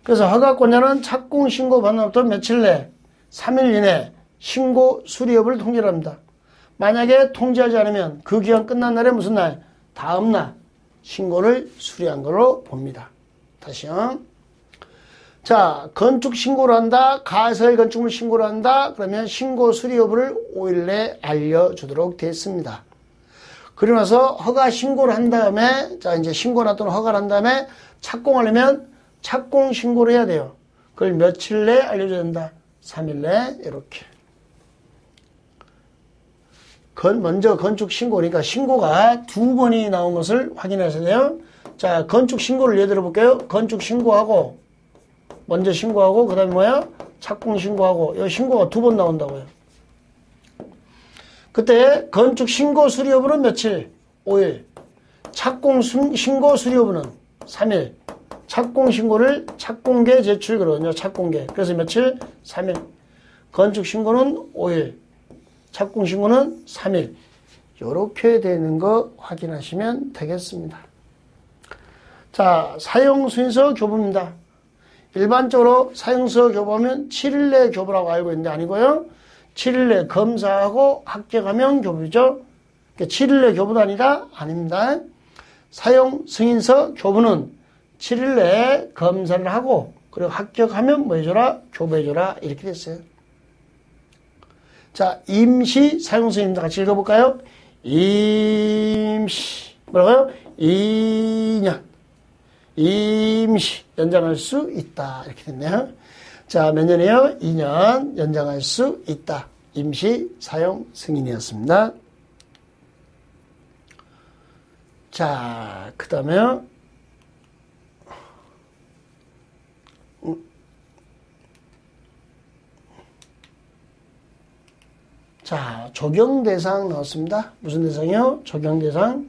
그래서 허가권자는 착공 신고 받는 날부터 며칠 내 3일 이내 신고 수리 여부를 통지를 합니다. 만약에 통지하지 않으면 그 기간 끝난 날에 무슨 날? 다음 날 신고를 수리한 걸로 봅니다. 다시요. 자, 건축 신고를 한다. 가설 건축물 신고를 한다. 그러면 신고 수리 여부를 5일 내에 알려주도록 됐습니다. 그리고 나서 허가 신고를 한 다음에 자 이제 신고나 또는 허가를 한 다음에 착공하려면 착공 신고를 해야 돼요. 그걸 며칠 내에 알려줘야 된다. 3일 내에 이렇게. 먼저 건축 신고, 그러니까 신고가 두 번이 나온 것을 확인하셔야 돼요. 자, 건축 신고를 예를 들어 볼게요. 건축 신고하고, 먼저 신고하고, 그 다음에 뭐야? 착공 신고하고, 이 신고가 2번 나온다고요. 그때 건축 신고 수리 여부는 며칠? 5일. 착공 신고 수리 여부는 3일. 착공 신고를 착공계 제출 그러거든요. 착공계. 그래서 며칠? 3일. 건축 신고는 5일. 착공 신고는 3일. 요렇게 되는 거 확인하시면 되겠습니다. 자, 사용순서 교부입니다. 일반적으로 사용서 교부하면 7일 내 교부라고 알고 있는데 아니고요. 7일 내 검사하고 합격하면 교부죠. 7일 내 교부도 아닙니다. 사용 승인서 교부는 7일 내에 검사를 하고 그리고 합격하면 뭐 해줘라? 교부해줘라. 이렇게 됐어요. 자, 임시 사용 승인도 같이 읽어볼까요? 임시 뭐라고요? 2년 임시 연장할 수 있다. 이렇게 됐네요. 자, 몇 년이에요? 2년 연장할 수 있다. 임시 사용 승인이었습니다. 자, 그 다음에 자, 적용 대상 나왔습니다. 무슨 대상이요? 적용 대상.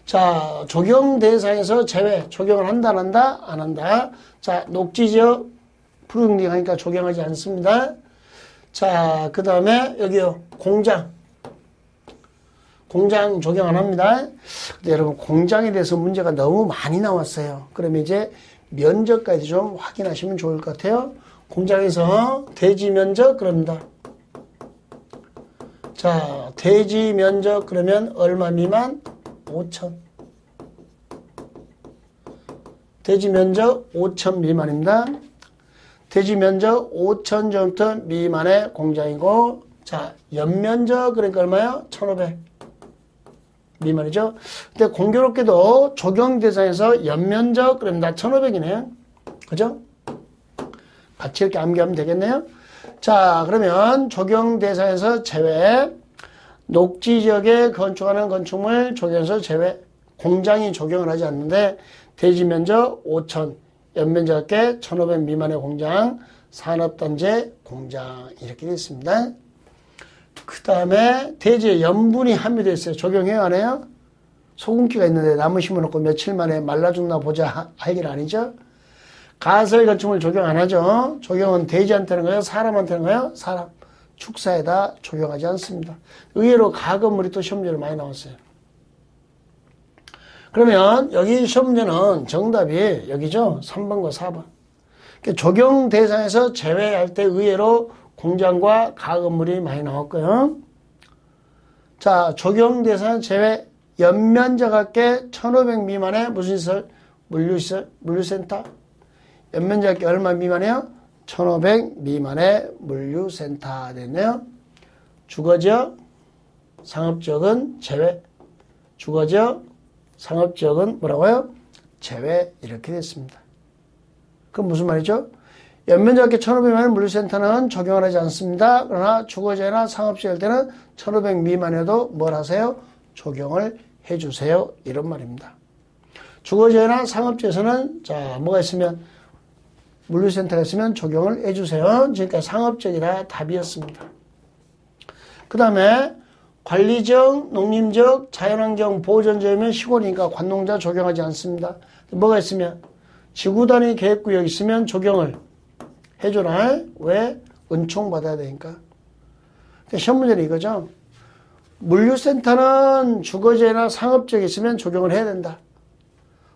자, 적용 대상에서 제외. 적용을 한다, 안 한다? 안 한다. 자, 녹지지역 불응딩 하니까 적용하지 않습니다. 자, 그 다음에 여기요. 공장. 공장 적용 안 합니다. 근데 여러분, 공장에 대해서 문제가 너무 많이 나왔어요. 그러면 이제 면적까지 좀 확인하시면 좋을 것 같아요. 공장에서 대지 면적 그럽니다. 자, 대지 면적 그러면 얼마 미만? 5천. 대지 면적 5천 미만입니다. 대지 면적 5천 제곱미터 미만의 공장이고, 자, 연면적 그러니까 얼마요? 1,500 미만이죠. 근데 공교롭게도 적용 대상에서 연면적 그러면 1,500이네요. 그죠? 같이 이렇게 암기하면 되겠네요. 자, 그러면 적용 대상에서 제외, 녹지 지역에 건축하는 건축물 적용에서 제외, 공장이 적용을 하지 않는데 대지 면적 5천, 연면적 합계 1,500 미만의 공장, 산업단지 공장 이렇게 되어 있습니다. 그 다음에 대지에 염분이 함유되어 있어요. 적용해요, 안 해요? 소금기가 있는데 나무 심어놓고 며칠 만에 말라 죽나 보자 할 일 아니죠? 가설 건축물 적용 안 하죠. 적용은 대지한테는 거예요? 사람한테는 거예요? 사람. 축사에다 적용하지 않습니다. 의외로 가건물이 또 시험 문제로 많이 나왔어요. 그러면 여기 시험 문제는 정답이 여기죠. 3번과 4번. 적용 대상에서 제외할 때 의외로 공장과 가건물이 많이 나왔고요. 자, 적용 대상 제외 연면적 합계 1,500 미만의 무슨 시설? 물류시설, 물류센터. 연면적 합계 얼마 미만이에요? 1,500 미만의 물류센터 됐네요. 주거지역, 상업지역은 제외. 주거지역, 상업지역은 뭐라고요? 제외. 이렇게 됐습니다. 그럼 무슨 말이죠? 연면적 합계 1,500 미만의 물류센터는 적용을 하지 않습니다. 그러나 주거지역이나 상업지역 때는 1,500 미만에도 뭘 하세요? 적용을 해주세요. 이런 말입니다. 주거지역이나 상업지역에서는 자, 뭐가 있으면 물류센터가 있으면 적용을 해주세요. 지금까지 상업적이다 답이었습니다. 그 다음에 관리적, 농림적, 자연환경 보호전지역이면 시골이니까 관농자 적용하지 않습니다. 뭐가 있으면 지구단위 계획구역 있으면 적용을 해줘라. 왜? 은총받아야 되니까. 시험 문제는 이거죠. 물류센터는 주거지나 상업지역에 있으면 적용을 해야 된다.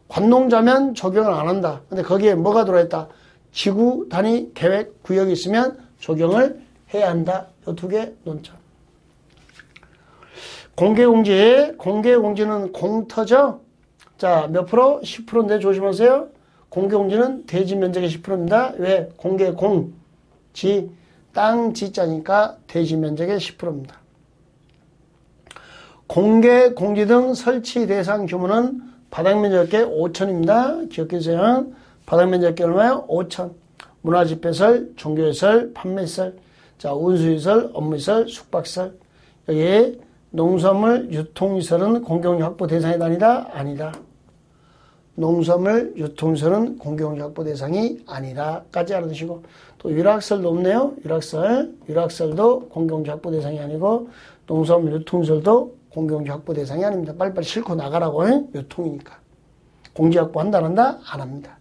관농자면 적용을 안 한다. 근데 거기에 뭐가 들어있다? 지구 단위 계획 구역이 있으면 적용을 해야 한다. 이 두 개 논점. 공개공지. 공개공지는 공터죠. 자, 몇 프로? 10%인데 조심하세요. 공개공지는 대지 면적의 10%입니다. 왜? 공개공, 지, 땅 지자니까 대지 면적의 10%입니다. 공개공지 등 설치 대상 규모는 바닥 면적의 5천입니다. 기억해주세요. 바닥 면적이 얼마요? 5천. 문화집회시설, 종교시설, 판매시설, 자, 운수시설, 업무시설, 숙박시설. 여기 농수산물 유통시설은 공개공지 확보 대상이 아니다? 아니다. 농수산물 유통시설은 공개공제 확보 대상이 아니다까지 알아두시고, 또 유락설도 없네요. 유락설도 공개공제 확보 대상이 아니고, 농수산물 유통시설도 공개공제 확보 대상이 아닙니다. 빨리빨리 싣고 나가라고. 유통이니까. 공제 확보한다 안 한다? 안 합니다.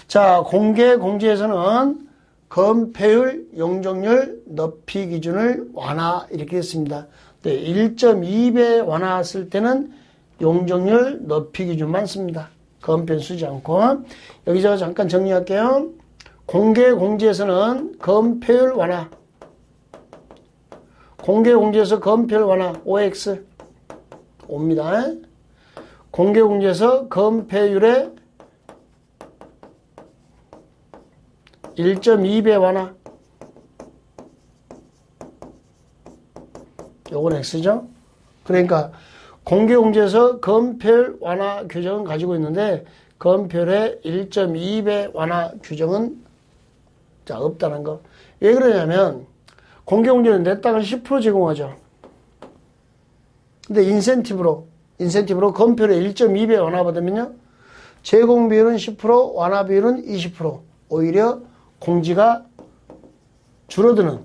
자, 공개공제에서는 건폐율, 용적률, 너피 기준을 완화 이렇게 했습니다. 네, 1.2배 완화했을 때는 용적률, 너피 기준만 씁니다. 건폐율 쓰지 않고. 여기서 잠깐 정리할게요. 공개공제에서는 건폐율 완화, 공개공제에서 건폐율 완화, OX, 옵니다. 공개공제에서 건폐율의 1.2배 완화, 요건 X죠. 그러니까 공개공제에서 건폐율 완화 규정은 가지고 있는데 건폐율의 1.2배 완화 규정은 자 없다는 거. 왜 그러냐면 공개공제는 내 땅을 10% 제공하죠. 근데 인센티브로 건폐율의 1.2배 완화 받으면요, 제공 비율은 10%, 완화 비율은 20%. 오히려 공지가 줄어드는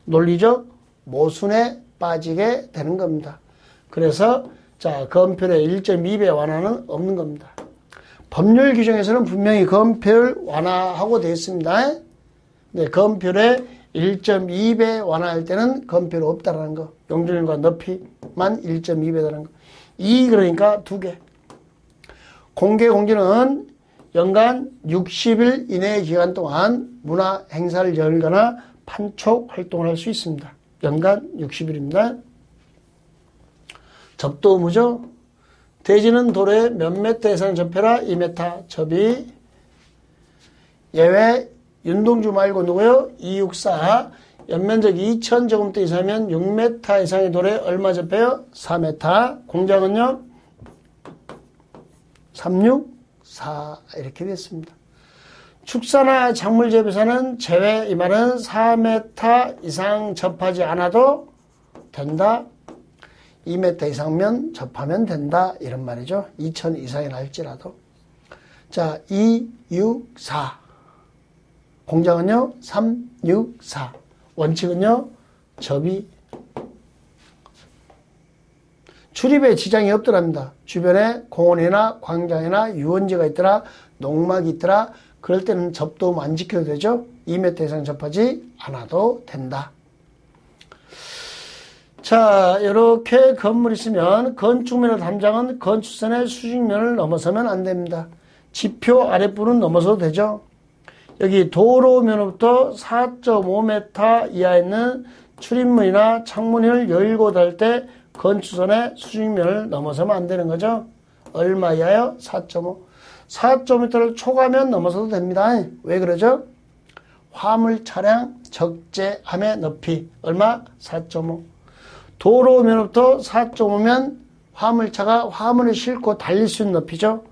논리적 모순에 빠지게 되는 겁니다. 그래서 자, 건폐율의 1.2배 완화는 없는 겁니다. 법률 규정에서는 분명히 건폐율 완화하고 되어 있습니다. 네, 건폐율의 1.2배 완화할 때는 건폐율 없다라는 거. 용적률과 너피만 1.2배라는 거. 그러니까 2개. 공개공제는 연간 60일 이내의 기간 동안 문화 행사를 열거나 판촉 활동을 할 수 있습니다. 연간 60일입니다. 접도 의무죠. 대지는 도로에 몇 미터 이상 접해라. 2m 접이. 예외 윤동주 말고 누구요? 264. 연면적 2000제곱미터 이상이면 6m 이상의 도로에 얼마 접해요? 4m. 공장은요? 364 이렇게 됐습니다. 축사나 작물 재배사는 제외. 이 말은 4m 이상 접하지 않아도 된다. 2m 이상면 접하면 된다. 이런 말이죠. 2000 이상이 날지라도. 자, 264. 공장은요? 364. 원칙은요? 접이. 출입에 지장이 없더랍니다. 주변에 공원이나 광장이나 유원지가 있더라, 농막이 있더라, 그럴 때는 접도 안 지켜도 되죠. 2m 이상 접하지 않아도 된다. 자, 이렇게 건물이 있으면 건축면허 담장은 건축선의 수직면을 넘어서면 안 됩니다. 지표 아랫부는 넘어서도 되죠. 여기 도로면허부터 4.5m 이하에 있는 출입문이나 창문을 열고 닫을 때 건축선의 수직면을 넘어서면 안 되는 거죠. 얼마 이하요? 4.5. 4.5m를 초과하면 넘어서도 됩니다. 왜 그러죠? 화물 차량 적재함의 높이 얼마? 4.5. 도로면부터 4.5면 화물차가 화물을 싣고 달릴 수 있는 높이죠.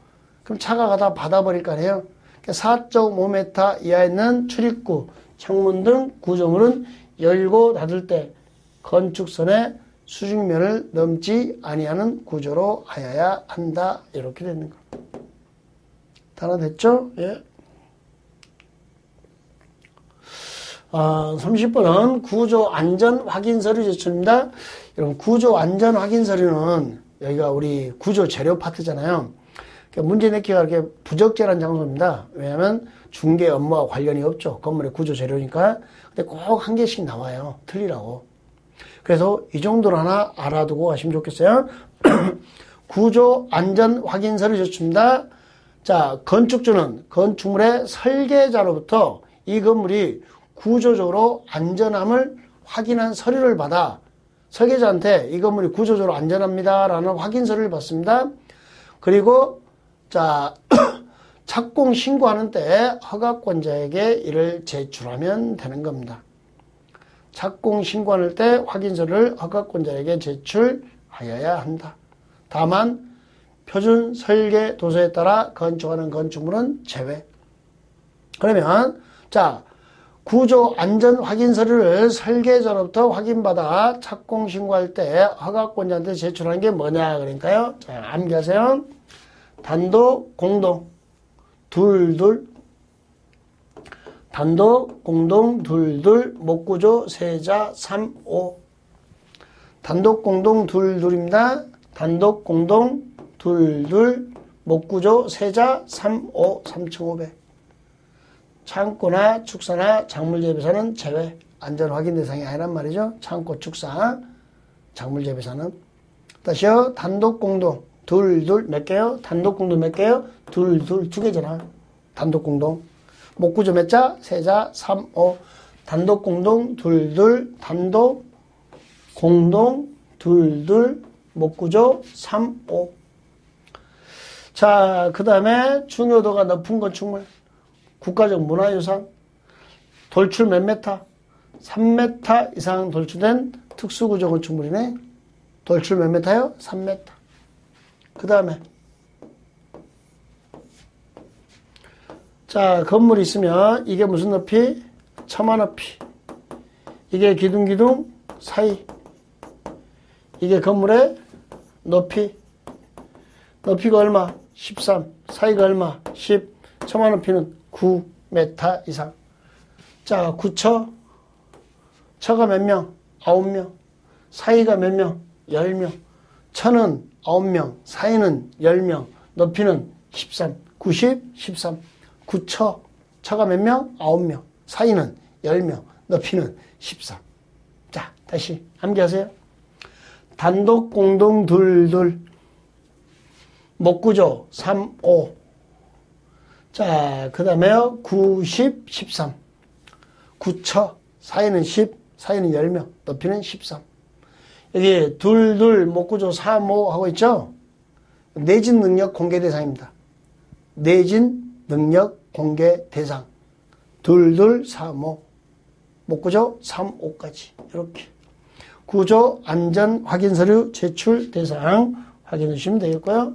그럼 차가 가다 받아버릴 거 아니에요. 4.5m 이하에 있는 출입구, 창문 등 구조물은 열고 닫을 때 건축선의 수직면을 넘지 아니하는 구조로 하여야 한다. 이렇게 되는 거. 다 됐죠? 예. 30번은 구조 안전 확인 서류 제출입니다. 여러분, 구조 안전 확인 서류는 여기가 우리 구조 재료 파트잖아요. 문제 내기가 이렇게 부적절한 장소입니다. 왜냐하면 중개 업무와 관련이 없죠. 건물의 구조 재료니까. 근데 꼭 한 개씩 나와요. 틀리라고. 그래서 이 정도로 하나 알아두고 가시면 좋겠어요. 구조 안전 확인 서류 제출입니다. 자, 건축주는 건축물의 설계자로부터 이 건물이 구조적으로 안전함을 확인한 서류를 받아 설계자한테 이 건물이 구조적으로 안전합니다 라는 확인 서류를 받습니다. 그리고 자, 착공 신고하는 때 허가권자에게 이를 제출하면 되는 겁니다. 착공 신고할 때 확인서를 허가권자에게 제출하여야 한다. 다만 표준 설계 도서에 따라 건축하는 건축물은 제외. 그러면 자, 구조 안전 확인 서류를 설계자로부터 확인받아 착공 신고할 때 허가권자한테 제출하는 게 뭐냐 그러니까요. 자, 암기하세요. 단독, 공동, 둘. 단독, 공동, 둘. 목구조, 세자, 3, 5. 단독, 공동, 둘입니다. 단독, 공동, 둘. 목구조, 세자, 3, 5, 3,500. 창고나 축사나 작물재배사는 제외. 안전 확인 대상이 아니란 말이죠. 창고, 축사, 작물재배사는. 다시요. 단독, 공동, 둘. 몇 개요? 단독, 공동 몇 개요? 둘, 두 개잖아. 단독, 공동. 목구조 몇 자? 세자, 3, 5. 단독, 공동, 둘. 단독, 공동, 둘. 목구조, 3, 5. 자, 그 다음에 중요도가 높은 건축물. 국가적 문화유산. 돌출 몇 메타? 3m 이상 돌출된 특수구조 건축물이네. 돌출 몇 메타요? 3m. 그 다음에 자, 건물이 있으면 이게 무슨 높이? 처마 높이. 이게 기둥 사이. 이게 건물의 높이. 높이가 얼마? 13. 사이가 얼마? 10. 처마 높이는 9m 이상. 자, 9처. 처가 몇 명? 9명. 사이가 몇 명? 10명. 처는 9명. 사이는 10명. 높이는 13. 90, 13. 9처. 처가 몇 명? 9명. 사이는 10명. 높이는 13. 자, 다시 암기하세요. 단독, 공동, 둘. 목구조 3, 5. 자, 그 다음에요. 90, 13. 9처. 사이는 10. 사이는 10명. 높이는 13. 여기 둘, 목구조 3, 5 하고 있죠? 내진 능력 공개 대상입니다. 내진 능력 공개 대상. 둘, 3, 5. 목구조 3, 5까지. 이렇게. 구조 안전 확인 서류 제출 대상 확인해 주시면 되겠고요.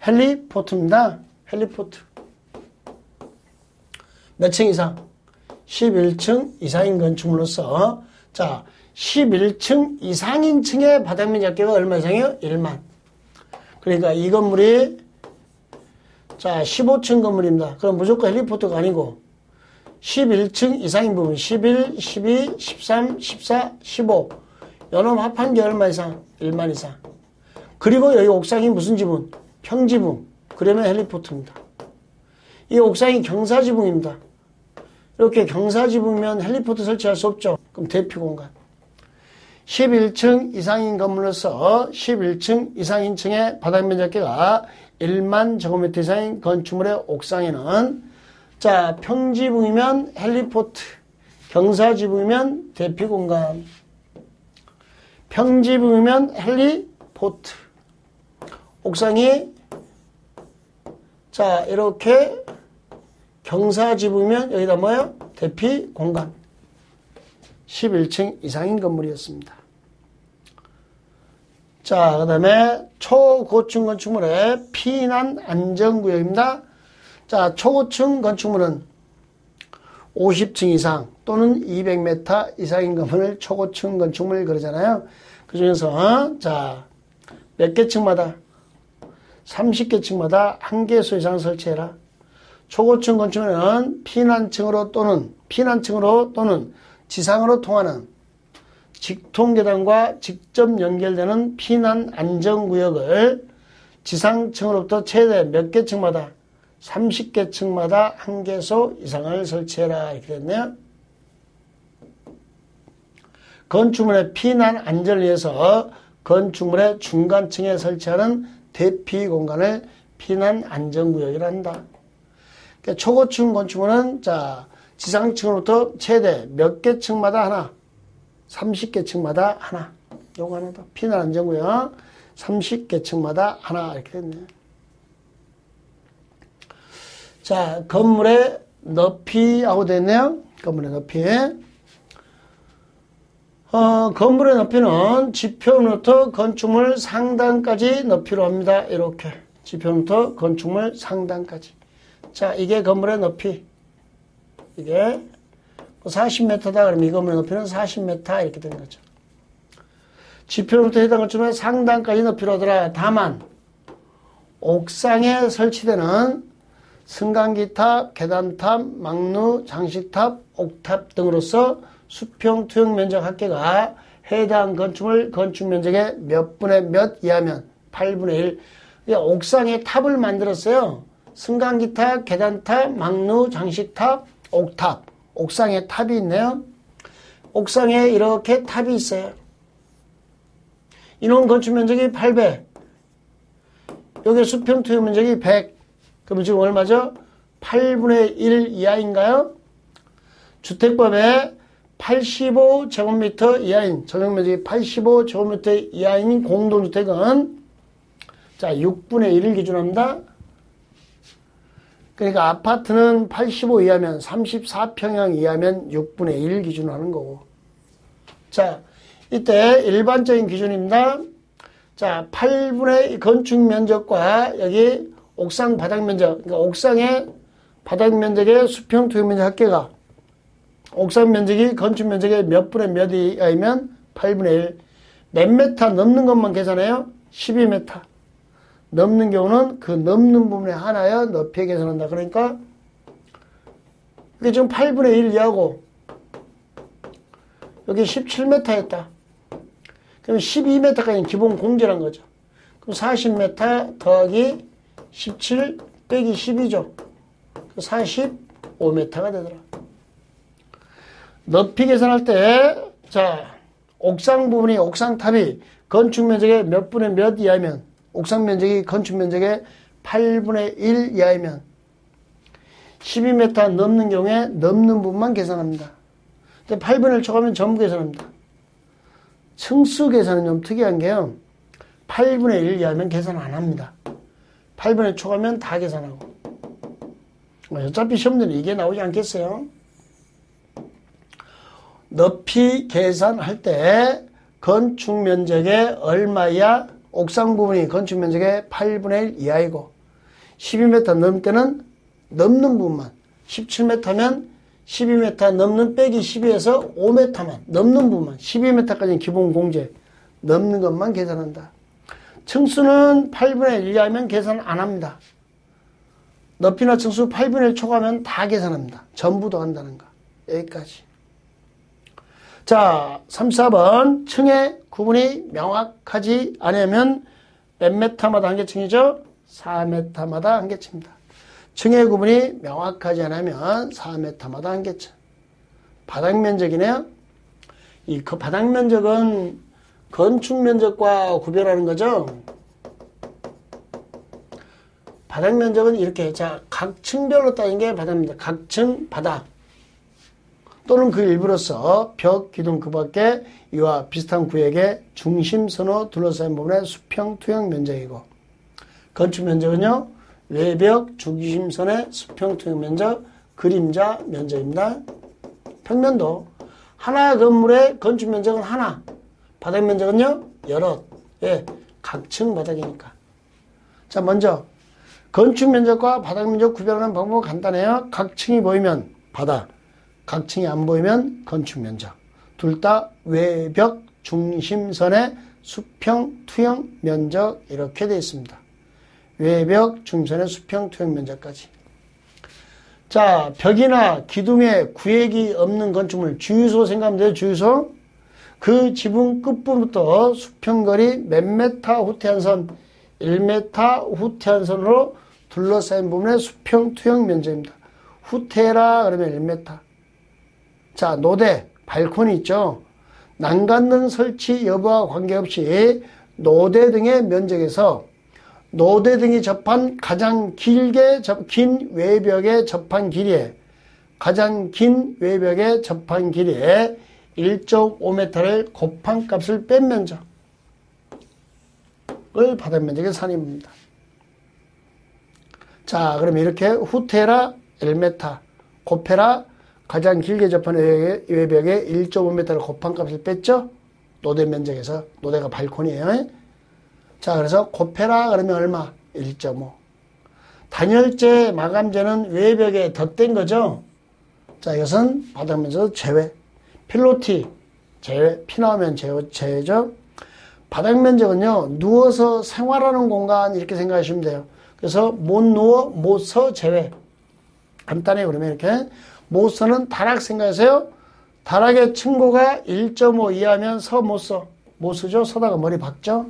헬리포트입니다. 헬리포트. 몇 층 이상? 11층 이상인 건축물로서, 자, 11층 이상인 층의 바닥면 잡기가 얼마 이상이에요? 1만. 그러니까 이 건물이, 자, 15층 건물입니다. 그럼 무조건 헬리포트가 아니고, 11층 이상인 부분, 11, 12, 13, 14, 15. 요놈 합한 게 얼마 이상? 1만 이상. 그리고 여기 옥상이 무슨 지붕? 평지붕. 그러면 헬리포트입니다. 이 옥상이 경사지붕입니다. 이렇게 경사지붕이면 헬리포트 설치할 수 없죠. 그럼 대피 공간. 11층 이상인 건물로서 11층 이상인 층의 바닥면 잡기가 1만 제곱미터 이상인 건축물의 옥상에는, 자, 평지붕이면 헬리포트, 경사지붕이면 대피 공간. 평지붕이면 헬리포트. 옥상이, 자, 이렇게 경사지붕이면 여기다 뭐예요? 대피 공간. 11층 이상인 건물이었습니다. 자, 그 다음에 초고층 건축물의 피난 안전구역입니다. 자, 초고층 건축물은 50층 이상 또는 200m 이상인 건물을 초고층 건축물 그러잖아요. 그 중에서, 자, 몇 개 층마다? 30개 층마다 1개소 이상 설치해라. 초고층 건축물은 피난층으로 또는 지상으로 통하는 직통계단과 직접 연결되는 피난 안전구역을 지상층으로부터 최대 몇 개 층마다? 30개 층마다 1개소 이상을 설치해라. 이렇게 됐네요. 건축물의 피난 안전을 위해서 건축물의 중간층에 설치하는 대피 공간을 피난 안전구역이라 한다. 그러니까 초고층 건축물은, 자, 지상층으로부터 최대 몇 개 층마다 하나, 30개 층마다 하나. 요거 하나 더. 피난 안전구역 30개 층마다 하나. 이렇게 됐네요. 자, 건물의 높이하고 됐네요. 건물의 높이. 건물의 높이는 지표부터 건축물 상단까지 높이로 합니다. 이렇게. 지표부터 건축물 상단까지. 자, 이게 건물의 높이. 이게 40m다. 그러면 이 건물의 높이는 40m. 이렇게 되는 거죠. 지표부터 해당 건축물의 상단까지 높이로 하더라. 다만, 옥상에 설치되는 승강기탑, 계단탑, 막루, 장식탑, 옥탑 등으로서 수평, 투영 면적 합계가 해당 건축물 건축 면적의 몇 분의 몇 이하면 8분의 1. 옥상에 탑을 만들었어요. 승강기탑, 계단탑, 막루, 장식탑, 옥탑. 옥상에 탑이 있네요. 옥상에 이렇게 탑이 있어요. 이놈 건축 면적이 800. 여기 수평 투영 면적이 100. 그럼 지금 얼마죠? 8분의 1 이하인가요? 주택법에 85제곱미터 이하인, 전용면적이 85제곱미터 이하인 공동주택은 자 6분의 1을 기준합니다. 그러니까 아파트는 85 이하면 34평형 이하면 6분의 1 기준으로 하는 거고. 자, 이때 일반적인 기준입니다. 자, 8분의 건축 면적과 여기 옥상 바닥 면적, 그러니까 옥상의 바닥 면적의 수평 투영 면적 합계가 옥상 면적이 건축 면적의 몇 분의 몇 이하이면 8분의 1. 몇 메타 넘는 것만 계산해요? 12m. 넘는 경우는 그 넘는 부분에 하나여 높이 계산한다. 그러니까 이게 지금 8분의 1 이하고 여기 17m였다. 그럼 12m까지 기본 공제란 거죠. 그럼 40m 더하기 17 빼기 12죠. 45m가 되더라. 높이 계산할 때, 자, 옥상 부분이, 옥상탑이 건축 면적의 몇 분의 몇 이하면, 옥상 면적이 건축 면적의 8분의 1 이하이면, 12m 넘는 경우에 넘는 부분만 계산합니다. 근데 8분의 1 초과하면 전부 계산합니다. 층수 계산은 좀 특이한 게요. 8분의 1 이하면 계산 안 합니다. 8분의 1 초과하면 다 계산하고. 어차피 시험들은 이게 나오지 않겠어요? 높이 계산할 때 건축 면적의 얼마야? 옥상 부분이 건축 면적의 8분의 1 이하이고 12m 넘을 때는 넘는 부분만 17m면 12m 넘는 빼기 12에서 5m만 넘는 부분만 12m까지는 기본 공제 넘는 것만 계산한다. 층수는 8분의 1 이하면 계산 안 합니다. 높이나 층수 8분의 1 초과하면 다 계산합니다. 전부도 한다는 거. 여기까지. 자, 34번. 층의 구분이 명확하지 않으면 몇 메타마다 한 개층이죠? 4m마다 한 개층입니다. 층의 구분이 명확하지 않으면 4m마다 한 개층. 바닥 면적이네요. 이 바닥 면적은 건축 면적과 구별하는 거죠. 바닥 면적은 이렇게, 자, 각 층별로 따진 게 바닥 면적. 각 층 바닥. 또는 그 일부로서 벽, 기둥 그 밖에 이와 비슷한 구역의 중심선으로 둘러싸인 부분의 수평, 투영 면적이고 건축 면적은요. 외벽, 중심선의 수평, 투영 면적, 그림자 면적입니다. 평면도 하나의 건물의 건축 면적은 하나, 바닥 면적은요. 여럿. 예, 각층 바닥이니까. 자, 먼저 건축 면적과 바닥 면적 구별하는 방법은 간단해요. 각층이 보이면 바닥, 각층이 안 보이면 건축 면적. 둘 다 외벽 중심선의 수평 투영 면적 이렇게 되어 있습니다. 외벽 중심선의 수평 투영 면적까지. 자, 벽이나 기둥에 구획이 없는 건축물 주유소 생각하면 돼요. 주유소. 그 지붕 끝부분부터 수평거리 몇 메타 후퇴한 선 1m 후퇴한 선으로 둘러싸인 부분의 수평 투영 면적입니다. 후퇴라 그러면 1m. 자, 노대, 발코니 있죠. 난간등 설치 여부와 관계없이 노대 등의 면적에서 노대 등이 접한 가장 긴 외벽의 접한 길이에 가장 긴 외벽의 접한 길이에 1.5m를 곱한 값을 뺀 면적을 바닥 면적의 산입니다. 자, 그럼 이렇게 후퇴라 1m, 곱해라 가장 길게 접한 외벽에 1.5m를 곱한 값을 뺐죠? 노대 면적에서. 노대가 발코니예요. 자, 그래서 곱해라 그러면 얼마? 1.5. 단열재 마감재는 외벽에 덧댄 거죠? 자, 이것은 바닥 면적 제외. 필로티 제외. 피 나오면 제외죠? 바닥 면적은요, 누워서 생활하는 공간 이렇게 생각하시면 돼요. 그래서 못 누워, 못 서 제외. 간단해. 그러면 이렇게 못 서는 다락 생각하세요. 다락의 층고가 1.5 이하면 서 못 서. 못 쓰죠. 서다가 머리 박죠.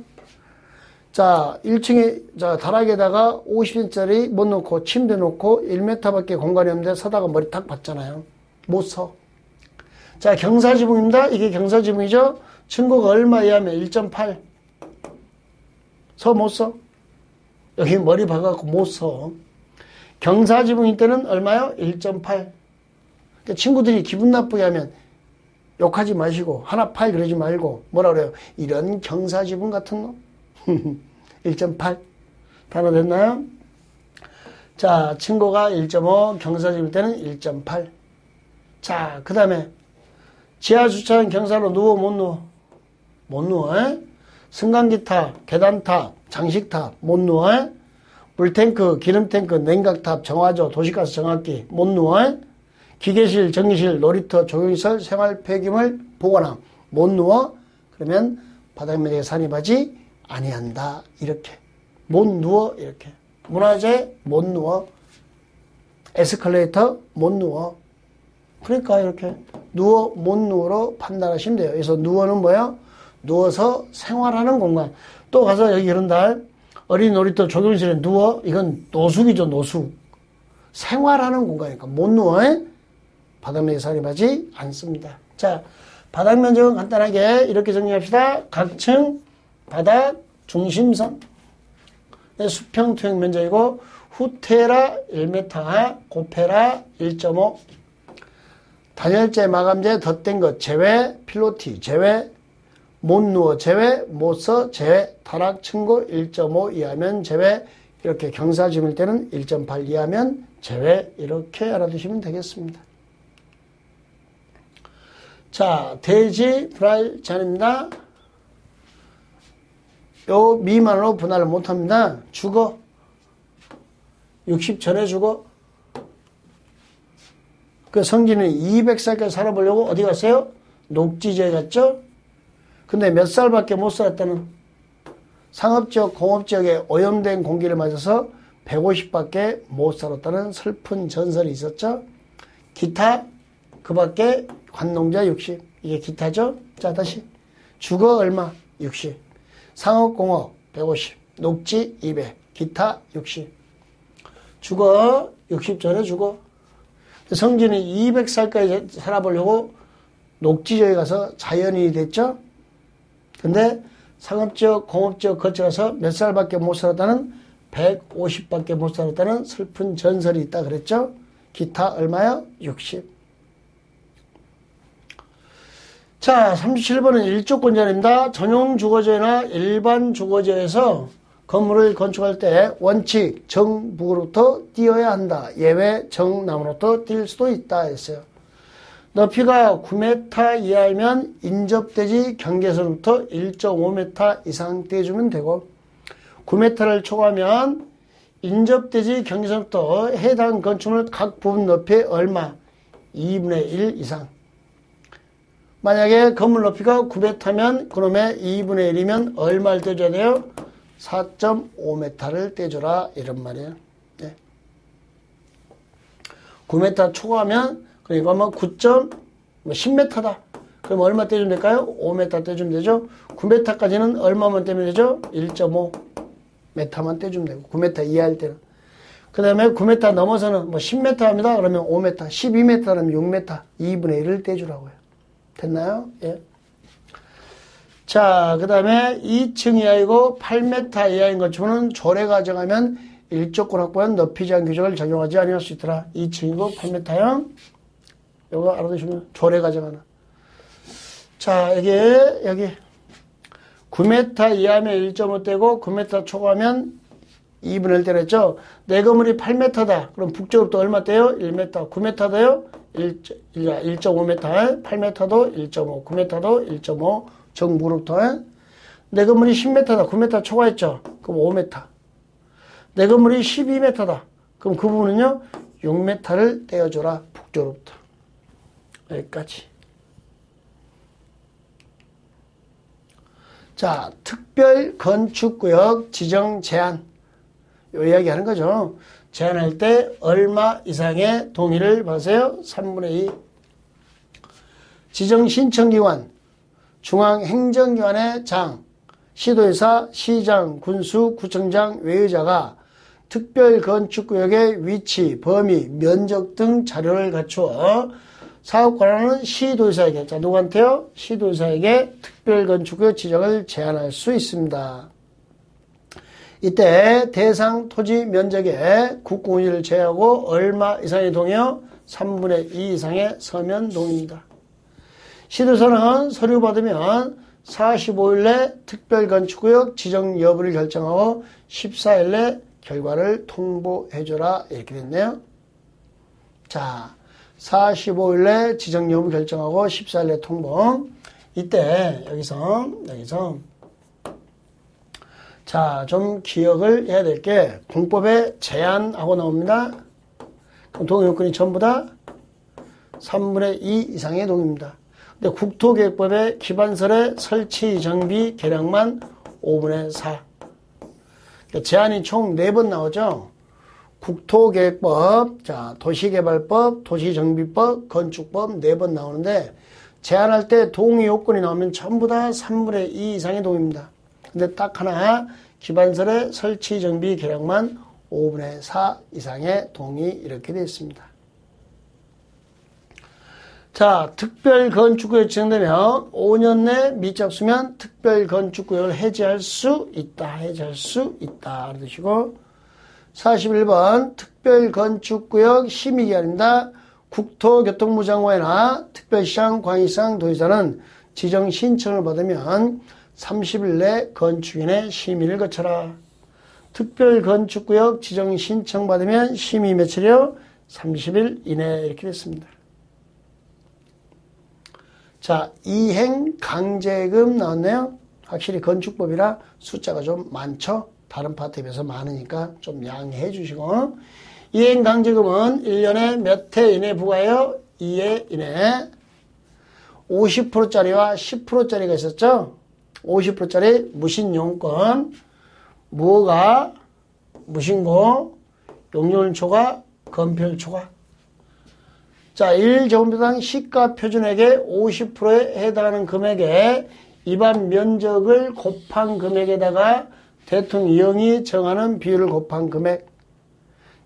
자, 1층에, 자, 다락에다가 50cm짜리 못 놓고, 침대 놓고, 1m밖에 공간이 없는데 서다가 머리 탁 박잖아요. 못 서. 자, 경사지붕입니다. 이게 경사지붕이죠. 층고가 얼마 이하면 1.8. 서 못 서. 여기 머리 박아갖고 못 서. 경사지붕일 때는 얼마요? 1.8. 그러니까 친구들이 기분 나쁘게 하면 욕하지 마시고, 하나 팔 그러지 말고, 뭐라 그래요? 이런 경사지붕 같은 놈. 1.8. 단어 됐나요? 자, 층고가 1.5, 경사지붕일 때는 1.8. 자, 그 다음에 지하주차장 경사로 누워, 못 누워? 못 누워. 승강기탑, 계단탑, 장식탑, 못 누워. 물탱크, 기름탱크, 냉각탑, 정화조, 도시가스 정화기, 못 누워. 기계실, 전기실, 놀이터, 조경시설, 생활 폐기물 보관함, 못 누워. 그러면 바닥면적에 산입하지 아니한다. 이렇게. 못 누워. 이렇게. 문화재, 못 누워. 에스컬레이터, 못 누워. 그러니까 이렇게 누워, 못 누워로 판단하시면 돼요. 그래서 누워는 뭐예요? 누워서 생활하는 공간. 또 가서 여기 그런다. 어린이 놀이터 조경실에 누워. 이건 노숙이죠, 노숙. 생활하는 공간이니까 못 누워. 바닥면적에 산입하지 않습니다. 자, 바닥 면적은 간단하게 이렇게 정리합시다. 각층 바닥 중심선. 수평 투영 면적이고 후테라 1m, 고페라 1.5. 단열재, 마감재, 덧댄 것 제외, 필로티 제외, 못 누워 제외, 못 서 제외, 타락 층고 1.5 이하면 제외, 이렇게 경사지붕일 때는 1.8 이하면 제외, 이렇게 알아두시면 되겠습니다. 자, 대지 불알 제한입니다. 요 미만으로 분할을 못합니다. 죽어. 60 전에 죽어. 그 성진이 200살까지 살아보려고 어디 갔어요? 녹지지에 갔죠? 근데 몇 살밖에 못 살았다는, 상업지역, 공업지역에 오염된 공기를 맞아서 150밖에 못 살았다는 슬픈 전설이 있었죠? 기타, 그 밖에 관농자 60. 이게 기타죠? 자, 다시. 주거 얼마? 60. 상업공업 150. 녹지 200. 기타 60. 주거 60 전에 주거. 성진이 200살까지 살아보려고 녹지지역에 가서 자연인이 됐죠? 근데 상업지역, 공업지역 거쳐가서 몇 살밖에 못 살았다는, 150밖에 못 살았다는 슬픈 전설이 있다 그랬죠? 기타 얼마요? 60. 자, 37번은 일조권자입니다. 전용 주거지나 일반 주거지에서 건물을 건축할 때 원칙 정북으로부터 띄어야 한다. 예외 정남으로부터 뛸 수도 있다 했어요. 높이가 9m 이하이면 인접대지 경계선부터 1.5m 이상 떼주면 되고, 9m를 초과하면 인접대지 경계선부터 해당 건축물 각 부분 높이 얼마? 2분의 1 이상. 만약에 건물 높이가 9m면 그놈의 2분의 1이면 얼마를 떼줘야 돼요? 4.5m를 떼줘라, 이런 말이에요. 네. 9m 초과하면, 그러니까 뭐 10m다. 그럼 얼마 떼주면 될까요? 5m 떼주면 되죠. 9m까지는 얼마만 떼면 되죠? 1.5m만 떼주면 되고, 9m 이하일 때는. 그 다음에 9m 넘어서는 뭐 10m 합니다. 그러면 5m, 12m 하면 6m, 2분의 1을 떼주라고요. 됐나요? 예. 자, 그 다음에 2층 이하이고 8m 이하인 건축물은 조례 가정하면 일조권 확보한 높이 제한 규정을 적용하지 아니할 수 있더라. 2층이고 8m형. 요거 알아두시면 조례 가정하나. 자, 여기 9m 이하면 1.5 떼고 9m 초과하면 2분의 1 떼랬죠. 내 건물이 8m다. 그럼 북쪽으로부터 얼마 떼요? 1m. 9m도요? 1.5m. 8m도 1.5. 9m도 1.5. 정북으로부터. 내 건물이 10m다. 9m 초과했죠. 그럼 5m. 내 건물이 12m다. 그럼 그 부분은요, 6m를 떼어줘라. 북쪽으로부터. 여기까지. 자, 특별 건축구역 지정 제한. 요 이야기 하는 거죠. 제한할 때 얼마 이상의 동의를 받으세요? 3분의 2. 지정신청기관, 중앙행정기관의 장, 시도의사, 시장, 군수, 구청장, 외의자가 특별건축구역의 위치, 범위, 면적 등 자료를 갖추어 사업 권한은 시도의사에게, 자, 누구한테요? 시도의사에게 특별건축구역 지정을 제한할 수 있습니다. 이때 대상 토지 면적에 국공유지를 제외하고 얼마 이상의 동의요? 3분의 2 이상의 서면 동의입니다. 시도사는 서류 받으면 45일 내 특별건축구역 지정 여부를 결정하고 14일 내 결과를 통보해줘라 이렇게 됐네요. 자, 45일 내 지정 여부 결정하고 14일 내 통보. 이때 여기서 자, 좀 기억을 해야 될 게 공법에 제한하고 나옵니다. 그럼 동의 요건이 전부 다 3분의 2 이상의 동의입니다. 근데 국토계획법의 기반설의 설치, 정비, 개량만 5분의 4. 그러니까 제한이 총 4번 나오죠. 국토계획법, 자, 도시개발법, 도시정비법, 건축법 4번 나오는데 제한할 때 동의 요건이 나오면 전부 다 3분의 2 이상의 동의입니다. 근데 딱 하나 기반설의 설치, 정비, 개량만 5분의 4 이상의 동의 이렇게 되어 있습니다. 자, 특별건축구역 지정되면 5년 내 미적수면 특별건축구역을 해제할 수 있다. 이런 뜻이고 41번 특별건축구역 심의기한입니다. 국토교통부 장관이나 특별시장, 광역시장, 도지사는 지정 신청을 받으면 30일 내 건축인의 심의를 거쳐라. 특별건축구역 지정 신청 받으면 심의 며칠이요? 30일 이내 이렇게 됐습니다. 자, 이행강제금 나왔네요. 확실히 건축법이라 숫자가 좀 많죠. 다른 파트에 비해서 많으니까 좀 양해해 주시고 이행강제금은 1년에 몇 회 이내 부과해요? 2회 이내. 50%짜리와 10%짜리가 있었죠. 50%짜리 무신용권, 무허가, 무신고, 용적률 초과, 건폐율 초과. 자, 1제곱미터당 시가 표준액의 50%에 해당하는 금액에 입안 면적을 곱한 금액에다가 대통령이 정하는 비율을 곱한 금액.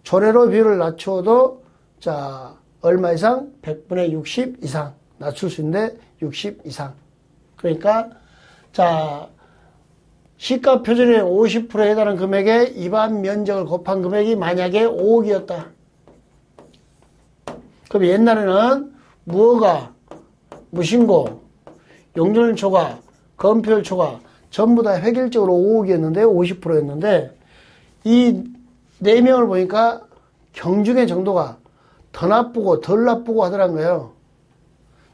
조례로 비율을 낮추어도 자, 얼마 이상? 100분의 60 이상. 낮출 수 있는데 60 이상. 그러니까 자, 시가 표준의 50%에 해당하는 금액에 입안 면적을 곱한 금액이 만약에 5억이었다. 그럼 옛날에는 무허가, 무신고, 용적률 초과, 건폐율 초과 전부 다 획일적으로 5억이었는데 50%였는데 이 4명을 보니까 경중의 정도가 더 나쁘고 덜 나쁘고 하더란 거예요.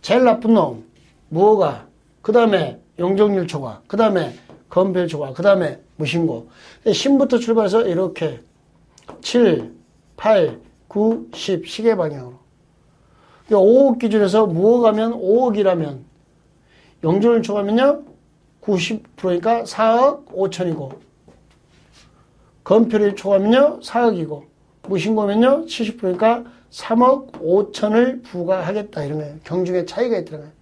제일 나쁜 놈 무허가, 그 다음에 용적률 초과, 그 다음에 건폐율 초과, 그 다음에 무신고. 신부터 출발해서 이렇게 7, 8, 9, 10 시계 방향으로 5억 기준에서 무허가면 5억이라면 용적률 초과면요 90%니까 4억 5천이고 건폐율 초과면요 4억이고 무신고면요 70%니까 3억 5천을 부과하겠다 이런 거예요. 경중의 차이가 있다는 거예요.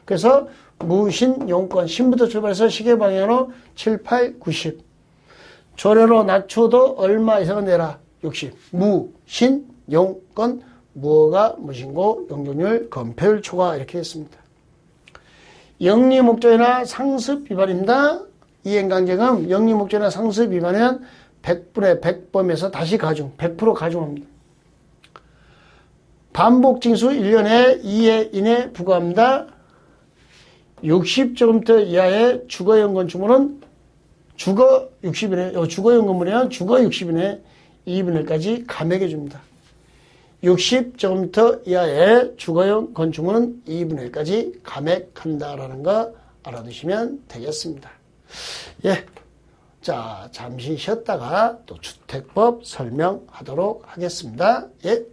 그래서 무신용권 신부터 출발해서 시계 방향으로 7, 8, 90 조례로 낮춰도 얼마 이상은 내라 60 무신용권 무허가, 무신고, 용적률, 건폐율 초과 이렇게 했습니다. 영리 목적이나 상습 위반입니다. 이행강제금 영리 목적이나 상습 위반은 100분의 100범에서 다시 가중, 100% 가중합니다. 반복 징수 1년에 2회 이내 부과합니다. 60제곱미터 이하의 주거용 건축물은 주거 60이네, 주거용 건물이면 주거 60이네 2분의 1까지 감액해 줍니다. 60제곱미터 이하의 주거용 건축물은 2분의 1까지 감액한다라는 거 알아두시면 되겠습니다. 예. 자, 잠시 쉬었다가 또 주택법 설명하도록 하겠습니다. 예.